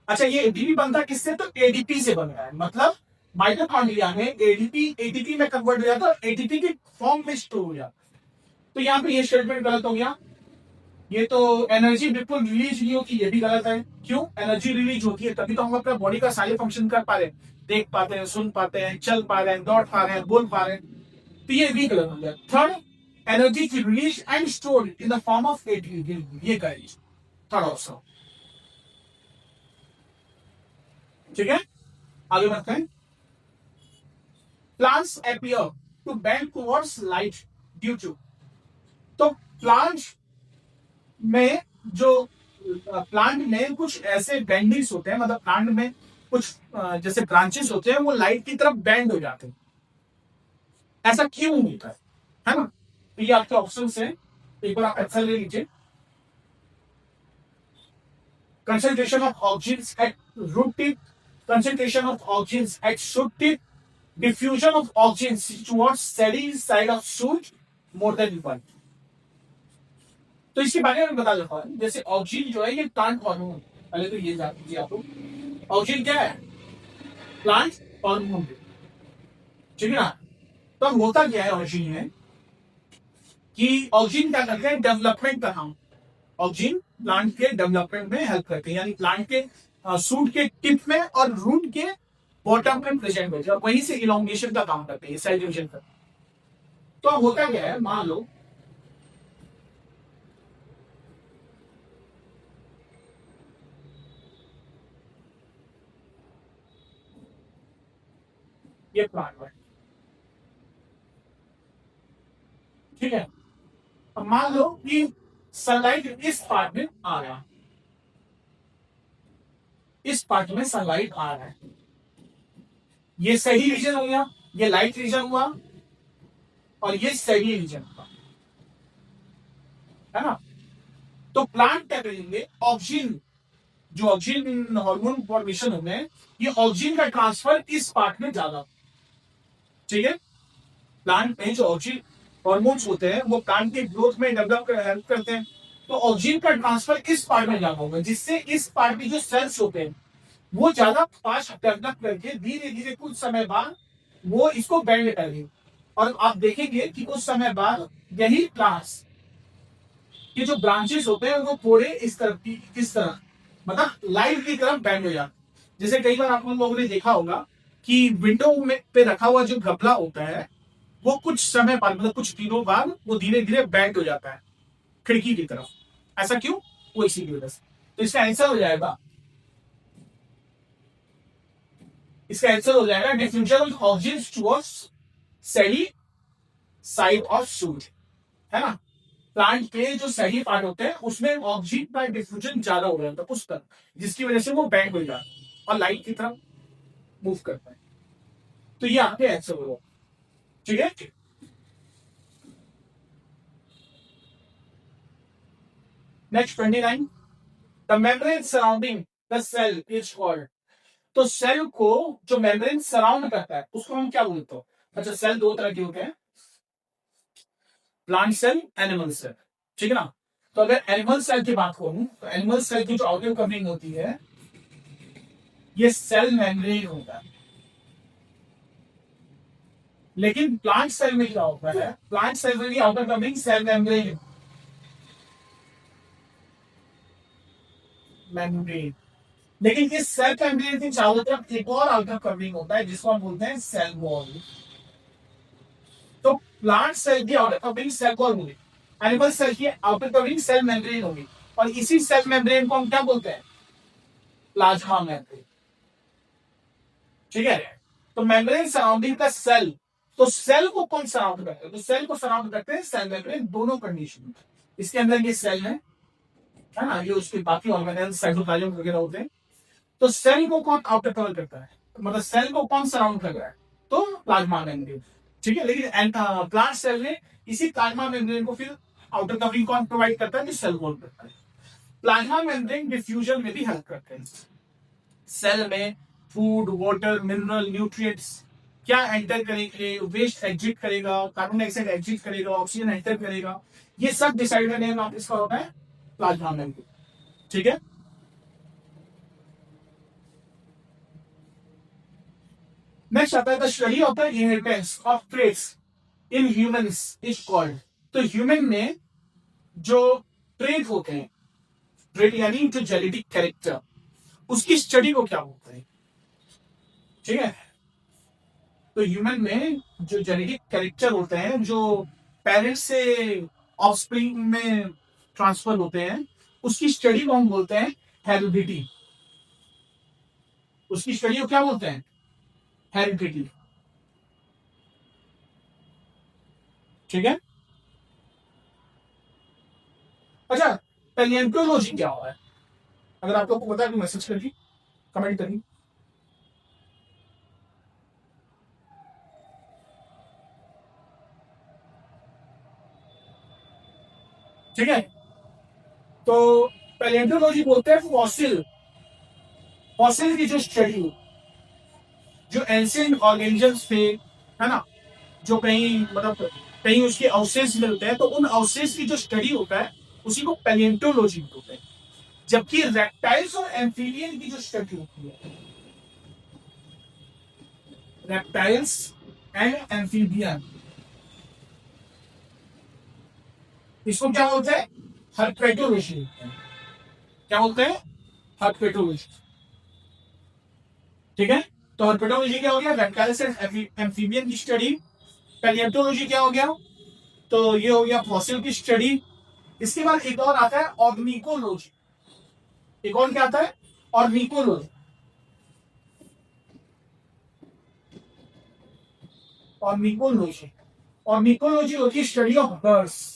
Speaker 1: अच्छा ये एटीपी बनता किससे, तो एडीपी से बन रहा है। मतलब माइटोकॉन्ड्रिया में एडीपी एटीपी में कन्वर्ट हो जाता है, एटीपी के फॉर्म में स्टोर हो जाता है। तो यहाँ पे ये स्टेटमेंट गलत हो गया। ये तो एनर्जी बिल्कुल रिलीज नहीं होती, ये भी गलत है। क्यों, एनर्जी रिलीज होती है तभी तो हम अपना बॉडी का सारे फंक्शन कर पा रहे हैं, देख पाते हैं, सुन पाते हैं, चल पा रहे हैं, दौड़ पा रहे हैं, बोल पा रहे हैं। तो ये भी गलत हो गया। थर्ड, एनर्जी की release and stored in the form of ATP, ये करें थर्ड ऑप्शन। ठीक है, आगे बढ़ते हैं। Plants appear to bend towards light due to. तो प्लांट में कुछ ऐसे बेंडिंग्स होते हैं, मतलब प्लांट में कुछ जैसे ब्रांचेस होते हैं, वो लाइट की तरफ बेंड हो जाते हैं। ऐसा क्यों होता है ना। तो ये आपके ऑप्शन है, एक बार आप आंसर ले लीजिए। Concentration of oxygen at root tip, concentration of oxygen at shoot tip, diffusion of oxygen towards shady side of shoot more than one. तो इसके बारे में बता देता हूं। जैसे ऑक्सीजन जो है ये प्लांट हार्मोन, पहले तो ये जान लीजिए आप लोग, ऑक्सीजन क्या है, प्लांट हार्मोन। ठीक है ना। तो अब होता क्या है ऑक्सीजन में, कि ऑक्सीजन क्या करते हैं, डेवलपमेंट का काम, ऑक्सीजन प्लांट के डेवलपमेंट में हेल्प करते हैं, यानी प्लांट के सूट के टिप में और रूट के बॉटम में प्रेजेंट होते हैं, वहीं से इलोंगेशन का काम करते हैं, सेल डिवीजन का। तो अब होता क्या है, मान लो ये प्लांट है, ठीक है। अब मान लो कि सनलाइट इस पार्ट में आ रहा, इस पार्ट में सनलाइट आ रहा है, ये सही रीजन हो गया, ये लाइट रीजन हुआ, और ये सही रीजन हुआ, है ना। तो प्लांट क्या करेंगे, ऑक्सीजन, जो ऑक्सीजन हार्मोन फॉर्मेशन होंगे, ये ऑक्सीजन का ट्रांसफर इस पार्ट में ज्यादा, ठीक है। प्लांट में जो ऑक्सीजन हार्मोन्स होते हैं वो प्लांट के ग्रोथ में डेवलप हेल्प करते हैं। तो ऑक्सीजन का ट्रांसफर इस पार्ट में ज्यादा होगा, जिससे इस पार्ट के जो सेल्स होते हैं वो ज्यादा फास्ट डेवलप करके धीरे धीरे कुछ समय बाद वो इसको बेंड करेंगे, और आप देखेंगे कि कुछ समय बाद यही प्लांट्स के जो ब्रांचेस होते हैं वो पूरे इस तरफ की इस तरह मतलब लाइट की तरफ बैंड हो जाते हैं। जैसे कई बार आप लोगों ने देखा होगा कि विंडो में पे रखा हुआ जो गमला होता है वो कुछ समय बाद मतलब कुछ दिनों बाद वो धीरे धीरे बैंड हो जाता है खिड़की की तरफ। ऐसा क्यों? वो इसी की वजह से। तो इसका आंसर हो जाएगा, डिफ्यूजन ऑफ ऑक्सीजन टुवर्ड्स सही साइड ऑफ सूट, है ना। प्लांट के जो सही पार्ट होते हैं उसमें ऑक्सीजन का डिफ्यूजन ज्यादा हो जाता है उस तरफ, जिसकी वजह से वो बैंड हो जाता है और लाइट की तरफ मूव करता है। तो ये आपके आंसर होगा, ठीक है। Next 29, the membrane surrounding the cell is called. तो सेल को जो मेम्ब्रेन सराउंड करता है उसको हम क्या बोलते हैं? अच्छा, सेल दो तरह के होते हैं, प्लांट सेल, एनिमल सेल, ठीक है ना। तो अगर एनिमल सेल की बात करूं तो एनिमल सेल की जो आउटर कवरिंग होती है ये सेल मेम्ब्रेन होता है। लेकिन प्लांट सेल में क्या होता है? प्लांट सेल में outer covering cell membrane membrane लेकिन इस सेल मेम्ब्रेन के चारों तरफ एक और आउटर कवरिंग होता है जिसको हम बोलते हैं सेल वॉल। तो प्लांट सेल की आउटर कवरिंग सेल वॉल होगी, एनिमल सेल की आउटर कवरिंग सेल मेम्ब्रेन होगी, और इसी सेल मेम्ब्रेन को हम क्या बोलते हैं? प्लाज्मा मेम्ब्रेन, ठीक है। तो मेम्ब्रेन सराउंडिंग का सेल, तो सेल को कौन सराउंड करते हैं? तो सेल को सराउंड करते हैं सेल मेम्ब्रेन दोनों कंडीशन। इसके अंदर ये सेल है ना, ये उसके बाकी ऑर्गेनेल साइटोप्लाज्म वगैरह होते हैं। तो सेल को कौन आउटर कवर करता है, मतलब सेल को कौन सराउंड कर रहा है? तो प्लाज्मा मेम्ब्रेन, ठीक है। लेकिन प्लांट सेल में इसी प्लाज्मा मेम्ब्रेन को फिर आउटर कवरिंग कौन प्रोवाइड करता है? सेल वॉल करता है। प्लाज्मा मेम्ब्रेन डिफ्यूजन में भी हेल्प करते हैं। सेल में फूड, वाटर, मिनरल, न्यूट्रिएंट्स क्या एंटर करेंगे, वेस्ट एग्जिट करेगा, कार्बन डाइऑक्साइड एग्जिट करेगा, ऑक्सीजन एंटर करेगा, ये सब डिसाइड करने का इसका होता है प्लाज्मा मेम्ब्रेन, ठीक है। नेक्स्ट आता है the study of the inheritance of traits in humans is called. तो ह्यूमन में जो ट्रेट होते हैं, ट्रेट यानी जो जेनेटिक कैरेक्टर, उसकी स्टडी को क्या बोलते हैं, ठीक है। तो ह्यूमन में जो जेनेटिक कैरेक्टर होते हैं जो पेरेंट्स से ऑफस्प्रिंग में ट्रांसफर होते हैं, उसकी स्टडी को हम बोलते हैं हेरिडिटी। उसकी स्टडी को क्या बोलते हैं? हेरिडिटी, ठीक है। अच्छा, पैलियोंटोलॉजी क्या होता है? अगर आपको पता है तो मैसेज करिए, कमेंट करिए। ठीक है, तो पैलियोंटोलॉजी बोलते हैं फॉसिल, फॉसिल की जो स्टडी, जो एंशिएंट ऑर्गेनिजम्स थे, है ना, जो कहीं मतलब कहीं उसके अवशेष मिलते हैं, तो उन अवशेष की जो स्टडी होता है उसी को पैलियोंटोलॉजी बोलते हैं। जबकि रेप्टाइल्स और एम्फीबियन की जो स्टडी होती है, रेप्टाइल्स एंड एम्फीबियन, इसको क्या बोलते हैं? हर्पेटोलॉजी। क्या बोलते हैं? हर्पेटोलॉजी, ठीक है। तो हर्पेटोलॉजी क्या हो गया? रेप्टाइल्स एंड एम्फीबियन की स्टडी। पैलियोंटोलॉजी क्या हो गया? तो ये हो गया फॉसिल की स्टडी। इसके बाद एक और आता है ऑर्निकोलॉजी। एक और क्या आता है? ऑर्निकोलॉजी। ऑर्निकोलॉजी, ऑर्निकोलॉजी होती है स्टडी ऑफ बर्ड्स।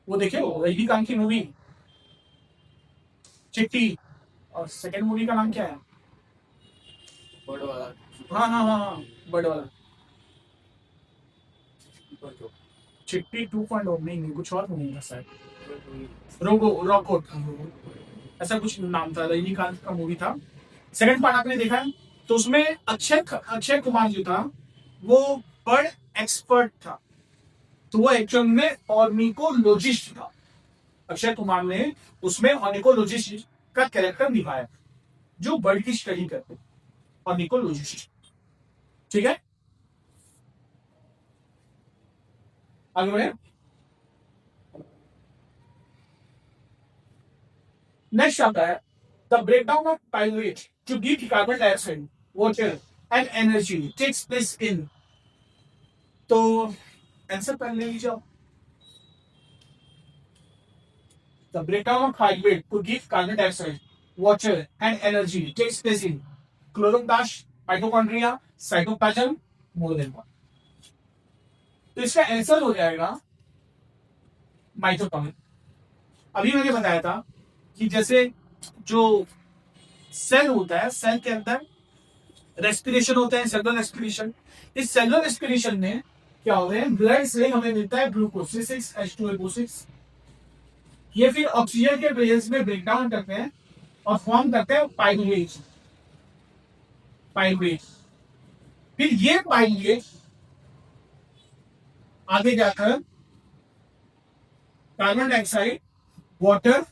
Speaker 1: वो देखे रजनीकांत की मूवी चिट्टी, और सेकंड मूवी का नाम क्या है? बर्ड वाला। हाँ हाँ हाँ हाँ, बर्ड वाला। चिट्टी 2.0 नहीं, कुछ और मूवी था शायद, रोबो रॉकोट, ऐसा कुछ नाम था, रजनीकांत का मूवी था। सेकंड पार्ट आपने देखा है? तो उसमें अक्षय कुमार जो था वो बर्ड एक्सपर्ट था, तो वो एक्चुअल में ऑर्निकोलॉजिस्ट था। अक्षय कुमार ने उसमें ऑर्निकोलॉजिस्ट का कैरेक्टर निभाया, जो बर्ड की स्टडी करते, ऑर्निकोलॉजिस्ट। ठीक है, आगे बढ़े। नेक्स्ट आता है the breakdown of pyruvate to give carbon dioxide, water and energy takes place in. तो आंसर पहले ले जाओ। The breakdown of pyruvate to give carbon dioxide, water and energy takes place in chloroplast, mitochondria, cytoplasm, more than one. तो इसका answer हो जाएगा mitochondria. अभी मैंने बताया था कि जैसे जो सेल होता है, सेल के अंदर रेस्पिरेशन होता है, सेलुलर रेस्पिरेशन। इस सेलुलर रेस्पिरेशन में क्या होता है, ब्लड से हमें मिलता है ग्लूकोज H2SO6। ये फिर ऑक्सीजन के प्रेजेंस में ब्रेक डाउन करते हैं और फॉर्म करते हैं पाइरुवेट। फिर ये पाइरुवेट आगे जाकर कार्बन डाइऑक्साइड, वाटर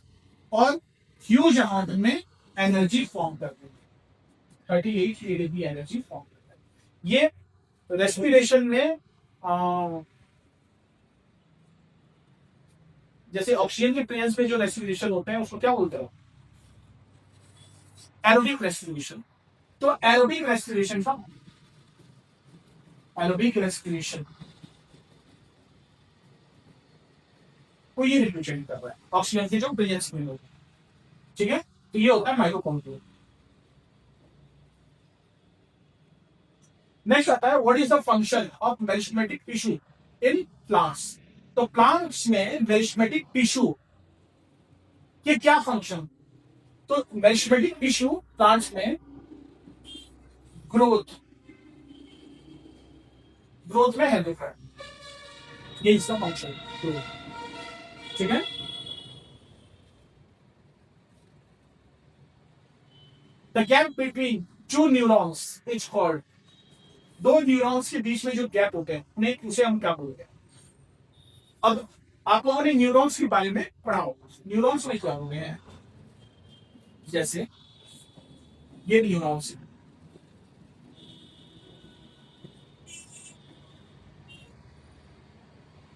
Speaker 1: और ह्यूज अमाउंट में एनर्जी फॉर्म करते हैं, 38 ADP एनर्जी फॉर्म करता है। ये रेस्पिरेशन में जैसे ऑक्सीजन के प्रेजेंस में जो रेस्पिरेशन होता है उसको क्या बोलते हैं, एरोबिक रेस्पिरेशन। तो एरोबिक रेस्पिरेशन को ये रिप्रेजेंट कर रहा है, ऑक्सीजन के जो प्रेजेंस में होता है। ठीक है, तो ये होता है माइटोकॉन्ड्रिया। नेक्स्ट आता है what is the function of meristematic tissue in plants. तो प्लांट्स में मेरिस्टेमेटिक टिश्यू के क्या फंक्शन। तो मेरिस्टेमेटिक टिश्यू प्लांट्स में ग्रोथ में हेल्प है, ये इसका फंक्शन ग्रोथ। ठीक है, the gap between two neurons is called. दो न्यूरॉन्स के बीच में जो गैप होते हैं उन्हें उसे हम क्या बोलते हैं। अब आप लोगों ने न्यूरॉन्स के बारे में पढ़ा होगा, न्यूरॉन्स में क्या होते हैं, जैसे ये न्यूरॉन्स,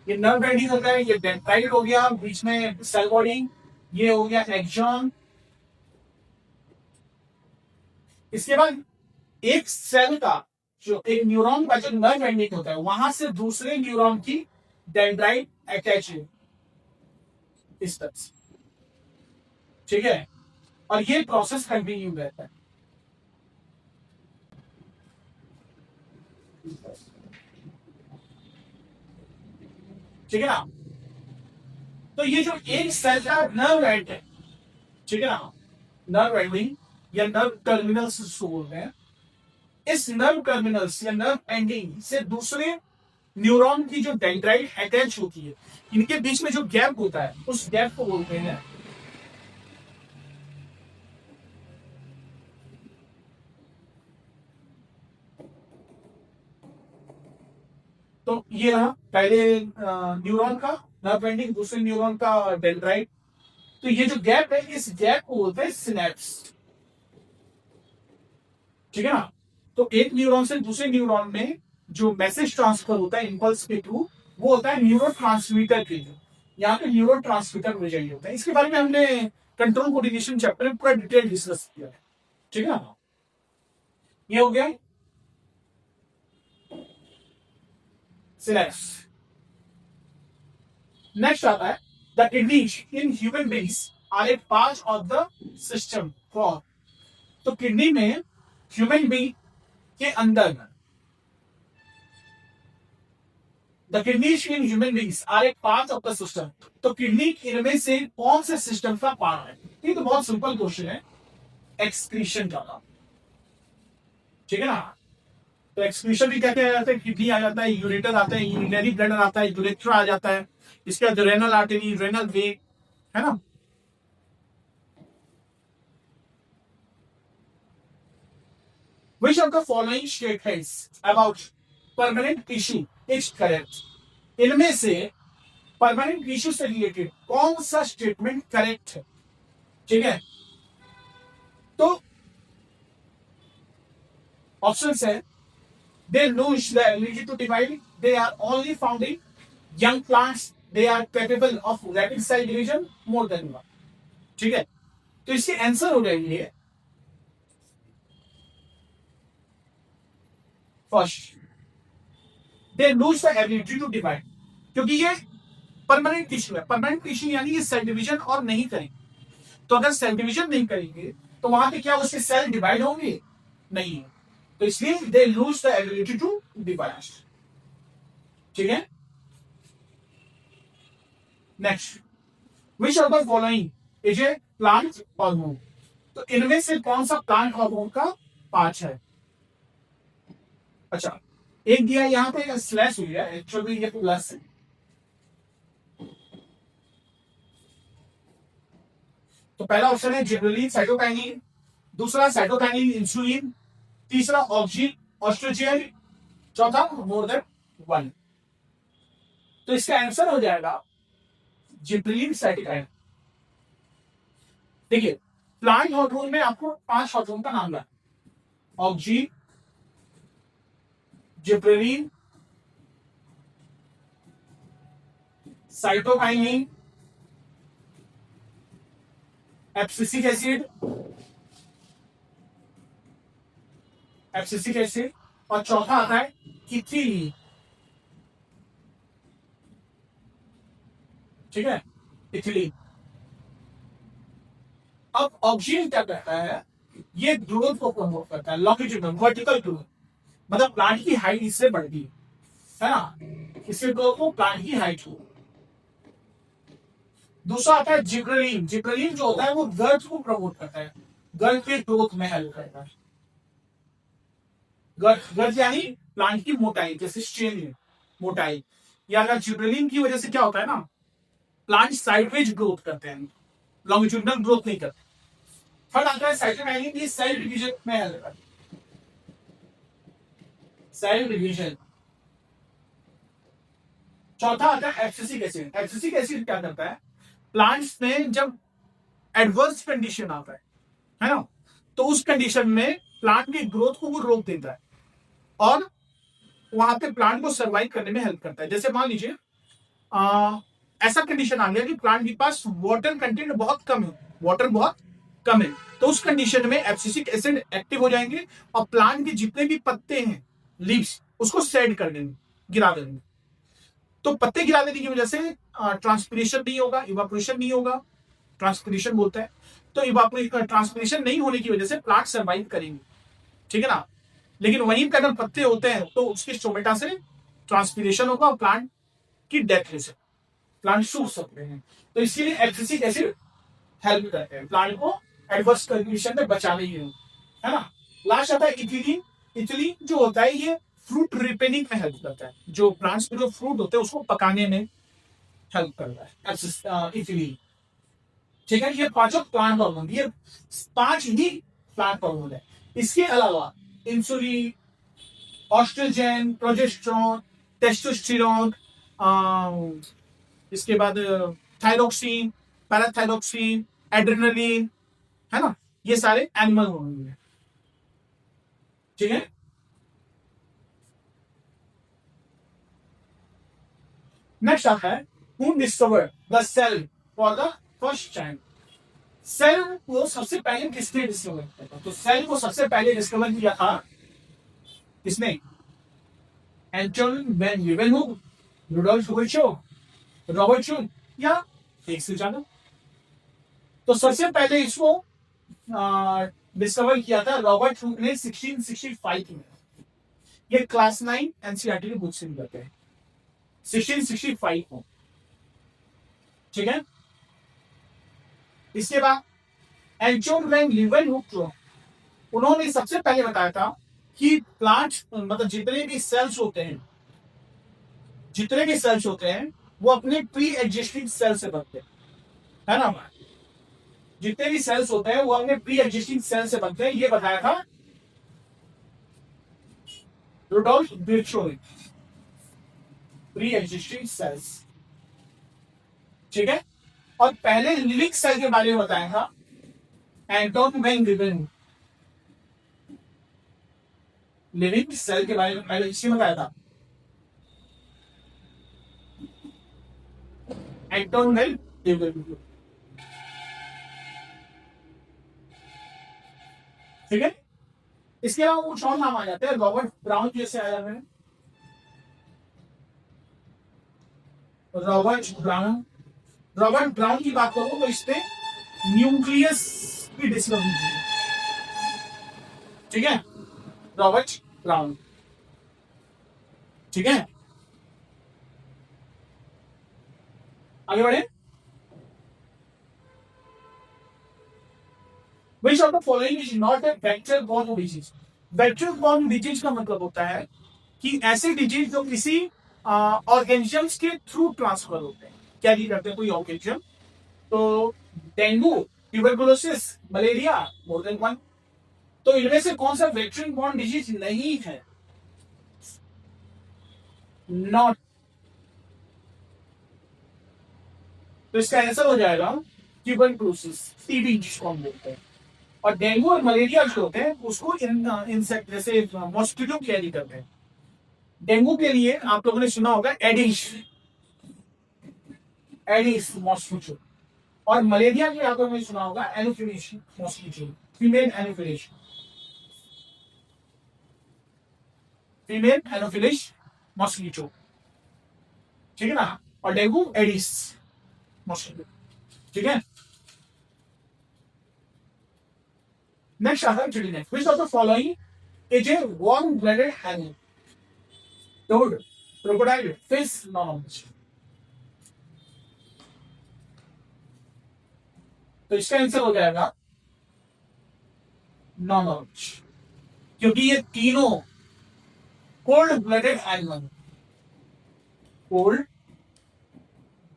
Speaker 1: ये नर्व एंडिंग होता है, ये डेंड्राइट हो गया, बीच में सेल बॉडी, ये हो गया एक्सॉन। इसके बाद एक सेल का जो एक न्यूरॉन का जो नर्व एंडिंग होता है वहां से दूसरे न्यूरॉन की डेंड्राइट अटैच है इस तरह से। ठीक है, और ये प्रोसेस कंटिन्यू रहता है। ठीक है ना, तो ये जो एक सेल का नर्व एंड है, ठीक है ना, नर्व एंडिंग या नर्व टर्मिनल्स जिसको बोलते हैं, इस नर्व टर्मिनल्स या नर्व एंडिंग से दूसरे न्यूरॉन की जो डेंड्राइट अटैच होती है, इनके बीच में जो गैप होता है उस गैप को बोलते हैं। तो ये रहा पहले न्यूरॉन का नर्व एंडिंग, दूसरे न्यूरॉन का डेंड्राइट। तो ये जो गैप है इस गैप को बोलते हैं सिनेप्स। ठीक है ना, तो एक न्यूरॉन से दूसरे न्यूरॉन में जो मैसेज ट्रांसफर होता है इम्पल्स के थ्रू, वो होता है न्यूरो ट्रांसमीटर के लिए। यहाँ पे न्यूरो ट्रांसमीटर मेजर होता है। इसके बारे में हमने कंट्रोल कोऑर्डिनेशन चैप्टर में पूरा डिटेल डिस्कस किया है। ठीक है ना, ये हो गया सिनेप्स। नेक्स्ट आता है the kidneys in human beings are a part of the system for. तो किडनी में ह्यूमन बीइंग के अंदर the kidneys in human beings are a part of the system. तो किडनी इनमें से कौन से सिस्टम का पार्ट है। ये तो बहुत सिंपल क्वेश्चन है, एक्सक्रीशन का। ठीक है ना, तो एक्सक्रीशन भी क्या क्या जाता है, किडनी आ जाता है, यूरेटर आता है, यूरिनरी ब्लैडर आता है, यूरेथ्रा आ जाता है, इसके बाद रेनल आर्टरी, रेनल वेग, है ना। Which of the following statements about permanent tissue is correct? इनमें से परमानेंट टिश्यू से रिलेटेड कौन सा स्टेटमेंट करेक्ट है, ठीक है। तो ऑप्शन है, they lose the ability to divide, they are only found in young plants, they are capable of rapid cell division more than one, ठीक है। तो इसके आंसर हो जाएंगे first, they lose the ability to divide, क्योंकि ये permanent tissue है। Permanent tissue यानी ये सेल डिवीजन और नहीं करेंगे। तो अगर सेल डिवीजन नहीं करेंगे तो वहां पे क्या उसके सेल डिवाइड होंगे, नहीं। तो इसलिए they lose the ability to divide, ठीक है। Next, which of the following is a plant hormone, तो इनमें से कौन सा प्लांट हार्मोन का पार्ट है। अच्छा, एक दिया यहां पे स्लैश हुई है, एक्चुअली ये प्लस है। तो पहला ऑप्शन है जिबरेलिन साइटोकाइनिन, दूसरा साइटोकाइनिन इंसुलिन, तीसरा ऑक्सीन ऑस्ट्रोजेन, चौथा मोर देन वन। तो इसका आंसर हो जाएगा जिबरेलिन साइटोकाइनिन। देखिए, प्लांट हार्मोन में आपको 5 हार्मोन का नाम है, oxygen, gibberellin, cytokinin, abscisic acid, और चौथा आता है इथिलीन, ठीक है, इथिलीन। अब ऑक्सीजन क्या करता है, ये ग्रोथ को प्रमोट करता है, लॉन्गिट्यूडनल वर्टिकल ग्रोथ, मतलब प्लांट की हाइट इससे बढ़ती है ना, इससे ग्रोथ को प्लांट की हाइट हो। दूसरा आता है जिब्रेलिन, जिब्रेलिन जो होता है वो गर्थ को प्रमोट करता है, गर्थ के ग्रोथ में हेल्प करता है। गर्थ यानी प्लांट की मोटाई, जैसे स्ट्रेन मोटाई, या अगर जिब्रेलिन की वजह से क्या होता है ना, प्लांट साइडवेज ग्रोथ करते हैं, लॉन्गिट्यूडनल ग्रोथ नहीं करते। थर्ड आता है साइटोकाइनिन, ये सेल डिवीजन में हेल्प करता है, सेल डिवीजन। चौथा आता है एब्सिसिक एसिड, एब्सिसिक एसिड क्या करता है, प्लांट्स में जब एडवर्स कंडीशन आता है ना, तो उस कंडीशन में प्लांट की ग्रोथ को वो रोक देता है और वहां पे प्लांट को सर्वाइव करने में हेल्प करता है। जैसे मान लीजिए ऐसा कंडीशन आ गया कि प्लांट के पास वाटर कंटेंट बहुत कम है, वाटर बहुत कम है, तो उस कंडीशन में एब्सिसिक एसिड एक्टिव हो जाएंगे और प्लांट के जितने भी पत्ते हैं, लीव्स, उसको सेड कर देंगे, गिरा देंगे। तो पत्ते गिरा देने की वजह से ट्रांसपिरेशन नहीं होगा, इवापोरेशन नहीं होगा, ट्रांसपिरेशन बोलता है। तो इवापोरेशन, ट्रांसपिरेशन नहीं होने की वजह से प्लांट सर्वाइव करेंगे, ठीक है ना। लेकिन वहीं पर अगर पत्ते होते हैं तो उसके स्टोमेटा से ट्रांसपिरेशन होगा और प्लांट की डेथ हो सकती, प्लांट सूख सकते हैं। तो इसीलिए एब्सिसिक एसिड हेल्प करते हैं प्लांट को एडवर्स कंडीशन में बचाने के लिए, है ना। लास्ट आता है इथिलीन, इथिलीन जो होता है ये फ्रूट रिपेनिंग में हेल्प करता है, जो प्लांट्स में जो फ्रूट होते हैं उसको पकाने में हेल्प करता है इथिलीन, ठीक है। ये पांचों प्लांट हार्मोन, ये 5 ही प्लांट हार्मोन है। इसके अलावा इंसुलिन, ऑस्ट्रोजेन, प्रोजेस्टेरोन, टेस्टोस्टेरोन, इसके बाद थायरोक्सिन, पैराथायरोक्सिन, एड्रेनलिन, है ना, ये सारे एनिमल हार्मोन है, ठीक है। नेक्स्ट आता है who discovered the cell for the first time, cell को सबसे पहले किसने डिस्कवर किया था, तो सेल को सबसे पहले डिस्कवर किया था किसने, एंटोन वैन लीeuwenhoek, रुडोल्फ वर्चो, रॉबर्ट शून, या एक से ज्यादा। तो सबसे पहले इसको डिस्कवर किया था रॉबर्ट शून ने 1665 में। ये क्लास 9 एनसीईआरटी की बुक से निकलते हैं 1665 को, ठीक है। इसके बाद एंटोन वैन लीeuwenhoek, उन्होंने सबसे पहले बताया था कि प्लांट, मतलब जितने भी सेल्स होते हैं, जितने भी सेल्स होते हैं वो अपने प्री एग्जिस्टिंग सेल से बनते हैं, है ना। जितने भी सेल्स होते हैं वो अपने प्री एग्जिस्टिंग सेल से बनते हैं, ये बताया था रुडोल्फ विर्चो ने, प्री एग्जिस्टिंग सेल्स। ठीक है। और पहले लिविंग सेल के बारे में बताया था एंटोन वैन लीवेन, लिविंग सेल के बारे में पहले इसी में बताया था एंटोन वैन लीवेन, ठीक है। इसके अलावा कुछ और नाम आ जाते हैं, रॉबर्ट ब्राउन जैसे आ जाते हैं, रॉबर्ट ब्राउन। रॉबर्ट ब्राउन की बात करो तो इसने न्यूक्लियस की डिस्कवरी की, ठीक है, रॉबर्ट ब्राउन, ठीक है। आगे बढ़े। Which of the following is not a vector-borne disease? Vector-borne disease का मतलब होता है कि ऐसे डिजीज जो किसी ऑर्गेनिजम्स के थ्रू ट्रांसफर होते हैं, कैरी करते हैं कोई ऑर्गेनिज्म। तो डेंगू, ट्यूबरकुलोसिस, मलेरिया, मोर देन वन। तो इनमें से कौन सा वेक्टर-बॉर्न डिजीज नहीं है? नॉट। तो इसका आंसर हो जाएगा ट्यूबरकुलोसिस, टीबी जिसको हम बोलते हैं। और डेंगू और मलेरिया जो होते हैं उसको इंसेक्ट जैसे मॉस्किटो कैरी करते हैं। डेंगू के लिए आप लोगों ने सुना होगा एडिस, एडिस मॉस्किटो। और मलेरिया के आप लोगों ने सुना होगा Anopheles mosquito, female Anopheles, female Anopheles mosquito, ठीक है ना। और डेंगू एडिस मॉस्किटो, ठीक है। नेक्स्ट आता है चिड़िया। Which of the following is a warm-blooded animal? Toad, crocodile, fish, none of which. तो इसका आंसर हो जाएगा नॉन ऑफ which, क्योंकि ये तीनों cold blooded animal, cold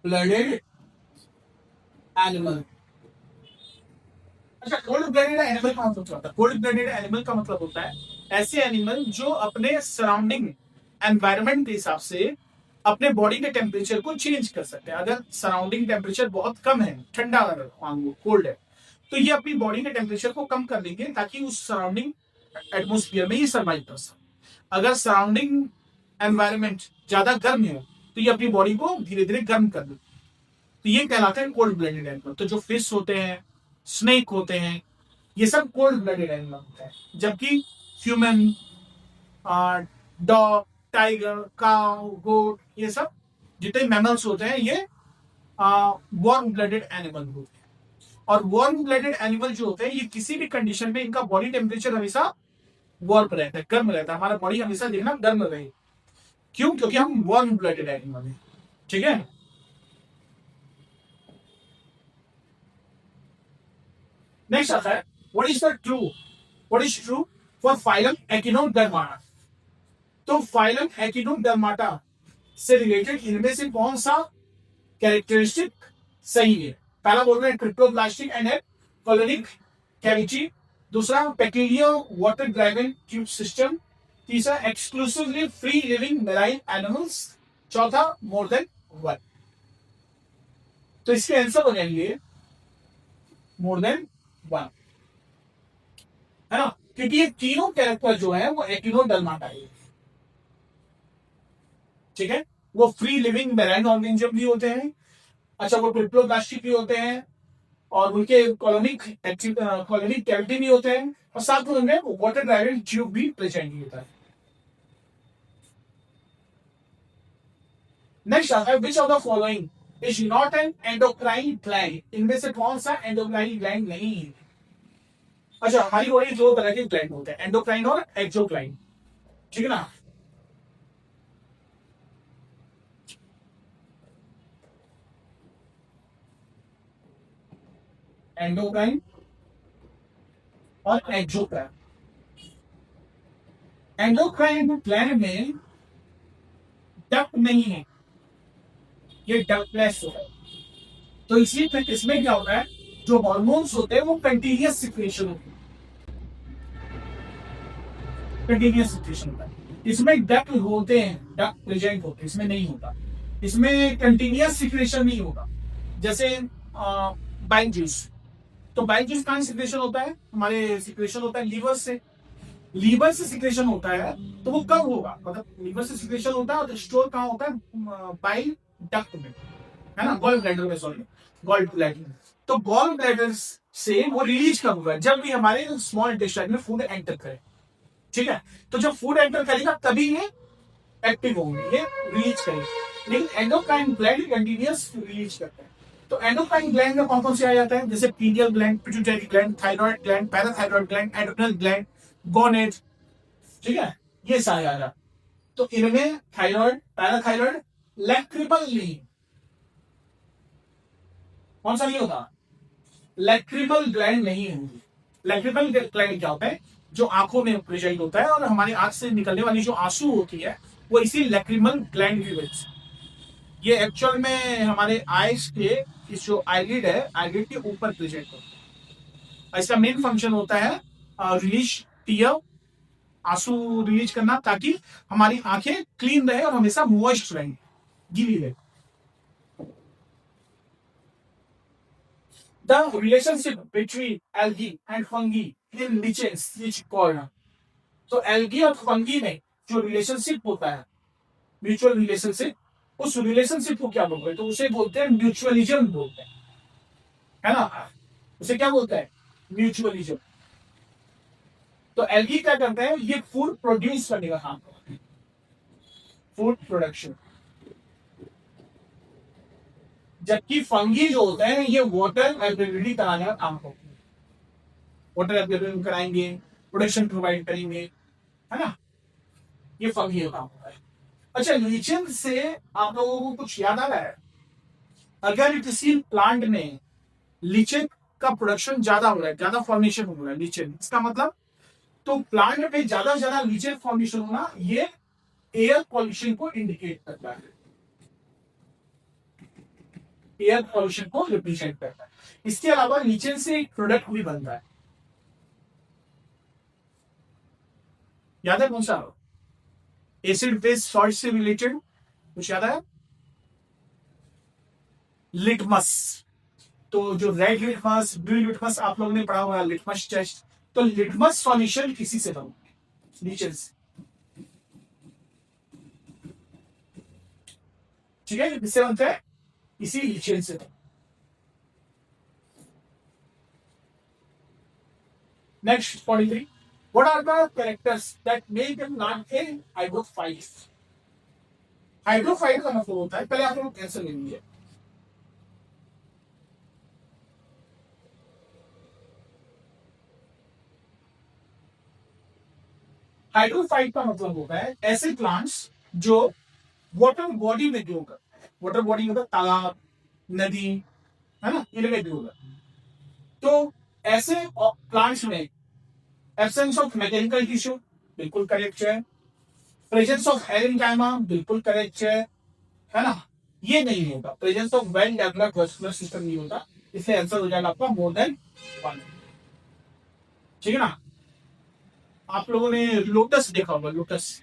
Speaker 1: blooded animal. अच्छा, कोल्ड ब्लडेड एनिमल का मतलब क्या होता है? कोल्ड ब्लडेड एनिमल का मतलब होता है ऐसे एनिमल जो अपने सराउंडिंग एनवायरनमेंट के हिसाब से अपने बॉडी के टेम्परेचर को चेंज कर सकते हैं। अगर सराउंडिंग टेम्परेचर बहुत कम है, ठंडा कोल्ड है, तो ये अपनी बॉडी के टेम्परेचर को कम कर लेंगे ताकि उस सराउंडिंग एटमोस्फियर में ही सर्वाइव कर सके। अगर सराउंडिंग एनवायरनमेंट ज्यादा गर्म है तो ये अपनी बॉडी को धीरे धीरे गर्म कर देते, तो ये कहलाते हैं कोल्ड ब्लडेड एनिमल। तो जो फिश होते हैं, स्नेक होते हैं, ये सब कोल्ड ब्लडेड एनिमल होते हैं। जबकि ह्यूमन, डॉग, टाइगर, काउ, गोट, ये सब जितने मैमल्स होते हैं ये वार्म ब्लडेड एनिमल होते हैं। और वार्म ब्लडेड एनिमल जो होते हैं ये किसी भी कंडीशन में इनका बॉडी टेम्परेचर हमेशा वार्म रहता है, गर्म रहता है। हमारा बॉडी हमेशा देखना गर्म रहे, क्यों? क्योंकि हम वार्म ब्लडेड एनिमल हैं, ठीक है। नेक्स्ट आता है what is true for phylum Echinodermata. तो फाइलम एकिनोडर्माटा से रिलेटेड इनमें से कौन सा कैरेक्टरिस्टिक सही है? पहला बोल रहे हैं क्रिप्टोप्लास्टिक एंड कॉलोनिक कैविटी, दूसरा bacteria water driven tube system, तीसरा exclusively free living marine animals, चौथा मोर देन वन। तो इसके आंसर हो जाएंगे मोर देन वन, है ना, क्योंकि ये तीनों कैरेक्टर जो है वो एकिनोडर्माटा है, ठीक है। वो फ्री लिविंग मेराइन ऑर्गेनिज्म भी होते हैं, अच्छा वो क्रिप्टोप्लास्टिक भी होते हैं, और उनके कॉलोनिक कैविटी भी होते हैं, और साथ में उनमें वाटर ड्राइवन ट्यूब भी प्रेजेंट होता है। नेक्स्ट आता है विच of the following is not an endocrine gland. इनमें से कौन सा एंडोक्राइन ग्लैंड नहीं है? अच्छा, हमारी बॉडी दो तरह के ग्लैंड होते हैं, एंडोक्राइन और एक्सोक्राइन, ठीक है ना। एंडोक्राइन और एक्सोक्राइन। एंडोक्राइन ग्लैंड में डक्ट नहीं है, ये डक्टलेस होता है। तो इसलिए फिर इसमें क्या होता है, जो हार्मोन्स होते हैं वो कंटीन्यूअस सिक्रेशन होती है, कंटीन्यूअस सिक्रेशन होता है। इसमें डक्ट होते हैं, डक्ट प्रेजेंट होते हैं, इसमें नहीं होता। इसमें कंटीन्यूअस सिक्रेशन नहीं होगा, जैसे बाइल जूस, तो बाइल जूस कहाँ सिक्रेशन होता है, हमारे सिक्रेशन होता है लीवर से, लीवर से सिक्रेशन होता है। तो वो कब होगा, मतलब लीवर से सिक्रेशन होता है और स्टोर कहाँ होता है, बाइल डक्ट में, है ना, गॉल ब्लैडर में, सॉरी, गॉल ब्लैडर। तो गॉल ब्लैडर से वो रिलीज कब होगा, जब भी हमारे स्मॉल इंटेस्टाइन में फूड एंटर करे, ठीक है। तो जब फूड एंटर करेगा तभी ये एक्टिव होंगे, ये रिलीज करेंगे। लेकिन एंडोक्राइन ग्लैंड कंटिन्यूअस रिलीज करता है। तो एंडोक्राइन ग्लैंड में कौन कौन से आ जाता है, जैसे pineal gland, pituitary gland, thyroid gland, parathyroid gland, adrenal gland, gonad, ठीक है, ये सारे आ जाते। तो इनमें थायराइड, पैराथायराइड, लैक्रिमल नहीं, कौन सा नहीं होता, लैक्रिमल ग्लैंड नहीं होगी। लैक्रिमल ग्लैंड क्या होता है, जो आंखों में प्रेजेंट होता है, और हमारी आंख से निकलने वाली जो आंसू होती है वो इसी लैक्रिमल ग्लैंड की वजह से, ये एक्चुअल में हमारे आईज के इस जो आईलिड है, आईलिड के ऊपर प्रेजेंट होता है। इसका मेन फंक्शन होता है रिलीज टीयर, आंसू रिलीज करना, ताकि हमारी आंखें क्लीन रहे और हमेशा मॉइस्ट रहे, गीली रहे। The relationship between algae and fungi in lichens is called, तो एल्गी और फंगी में जो रिलेशनशिप होता है, म्यूचुअल रिलेशनशिप, उस रिलेशनशिप को क्या बोलते हैं, तो उसे बोलते हैं म्यूचुअलिज्म बोलते हैं, है ना, उसे क्या बोलते हैं, म्यूचुअलिज्म। तो एल्गी क्या करते हैं, ये फूड प्रोड्यूस करने का काम करते हैं, फूड प्रोडक्शन, जबकि फंगी जो होते हैं ये वाटर अवेलेबिलिटी कराने का काम करते हैं, वाटर अवेलेबिलिटी कराएंगे, प्रोडक्शन प्रोवाइड करेंगे, है ना, ये फंगी का काम होता है। अच्छा, लीचन से आप लोगों को कुछ याद आ रहा है, अगर किसी प्लांट में लीचन का प्रोडक्शन ज्यादा हो रहा है, ज्यादा फॉर्मेशन हो रहा है लीचन, इसका मतलब, तो प्लांट में ज्यादा से ज्यादा लीचन फॉर्मेशन होना, ये एयर पॉल्यूशन को इंडिकेट करता है, एयर पॉल्यूशन को रिप्रेजेंट करता है। इसके अलावा लीचन से एक प्रोडक्ट भी बनता है, याद है कौन सा, एसिड बेस सॉल्ट से रिलेटेड कुछ याद है, लिटमस। तो जो रेड लिटमस, ब्लू लिटमस आप लोगों ने पढ़ा हुआ है, लिटमस टेस्ट, तो लिटमस सॉल्यूशन किसी से बनता है, लीचन से, ठीक है, किससे बनता है, इसी लीचन से। Next 43, what are the characters that make a plant a hydrophyte? Hydrophyte का मतलब होता है, पहले आप लोग कैंसर ले लीजिए, हाइड्रोफाइट का मतलब होता है ऐसे प्लांट्स जो वाटर बॉडी में ग्रो करते हैं, वाटर बॉडी मतलब तालाब, नदी, है ना, इनमें ग्रो करते हैं। तो ऐसे प्लांट्स में एब्सेंस ऑफ मैकेनिकल टिश्यू, बिल्कुल करेक्ट है, प्रेजेंस ऑफ एरेनकाइमा, बिल्कुल करेक्ट है ना, ये नहीं होता, presence of well developed vascular system नहीं होता, इसलिए आंसर हो जाएगा आपका मोर देन 1, ठीक है ना। आप लोगों ने लोटस देखा होगा, लोटस,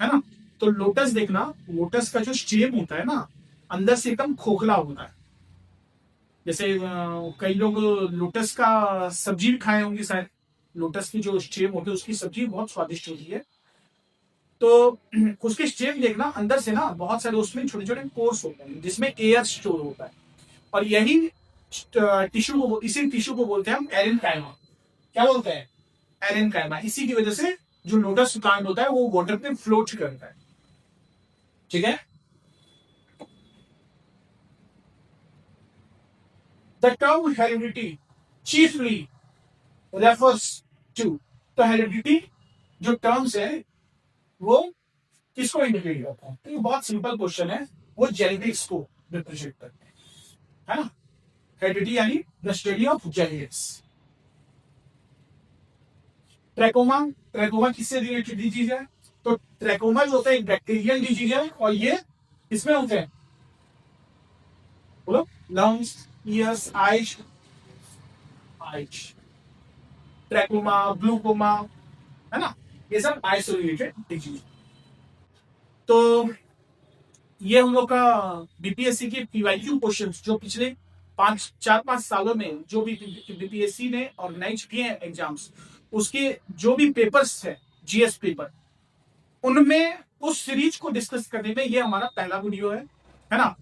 Speaker 1: है ना, तो लोटस देखना, लोटस का जो स्टेम होता है ना, अंदर से एकदम खोखला होता है, जैसे कई लोग लोटस का सब्जी भी खाए होंगे शायद, लोटस की जो स्टेम होती है उसकी सब्जी बहुत स्वादिष्ट होती है। तो उसके स्टेम देखना, अंदर से ना बहुत सारे उसमें छोटे छोटे पोर्स होते हैं जिसमें एयर स्टोर होता है, और यही टिश्यू, इसी टिश्यू को बोलते हैं हम एरेनकाइमा, क्या बोलते हैं, एरेनकाइमा। इसी की वजह से जो लोटस प्लांट होता है वो वाटर पे फ्लोट करता है, ठीक है। The term heredity chiefly refers to, तो हेरिडिटी जो टर्म्स है वो किसको इंडिकेट करता है, तो ये बहुत सिंपल क्वेश्चन है, वो जेनेटिक्स को रिप्रेजेंट करते हैं, है ना, हेरिडिटी यानी the study of genetics. Trachoma, trachoma किससे रिलेटेड डिजीज है, तो ट्रैकोमा जो होता है एक बैक्टीरियल डिजीज है, और ये इसमें होते हैं, बोलो, lungs, years, eyes, eyes, trachoma, glaucoma, है ना, ये सब आई से रिलेटेड डिजीज। तो ये हम लोग का बीपीएससी के पीवाईक्यू क्वेश्चंस जो पिछले 4-5 सालों में जो भी बीपीएससी ने ऑर्गेनाइज किए हैं एग्जाम्स, उसके जो भी पेपर्स है जीएस पेपर, उनमें उस सीरीज को डिस्कस करने में ये हमारा पहला वीडियो है ना।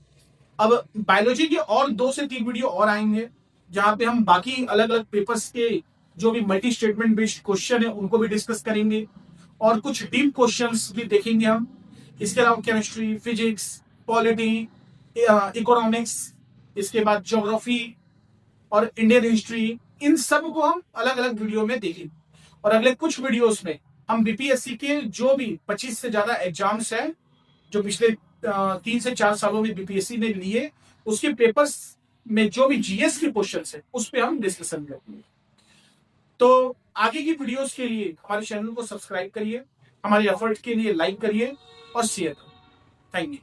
Speaker 1: अब बायोलॉजी के और 2 से 3 वीडियो और आएंगे जहां पे हम बाकी अलग अलग पेपर्स के जो भी मल्टी स्टेटमेंट बेस्ड क्वेश्चन है उनको भी डिस्कस करेंगे और कुछ डीप क्वेश्चंस भी देखेंगे हम। इसके अलावा केमिस्ट्री, फिजिक्स, पॉलिटी, इकोनॉमिक्स, इसके बाद ज्योग्राफी और इंडियन हिस्ट्री, इन सब को हम अलग अलग वीडियो में देखेंगे। और अगले कुछ वीडियोस में हम बीपीएससी के जो भी 25 से ज्यादा एग्जाम्स हैं जो पिछले 3 से 4 सालों में बीपीएससी ने लिए, उसके पेपर्स में जो भी जीएस के क्वेश्चन है उस पर हम डिस्कशन करेंगे। तो आगे की वीडियोस के लिए हमारे चैनल को सब्सक्राइब करिए, हमारे एफर्ट के लिए लाइक करिए और शेयर करिए। Thank you.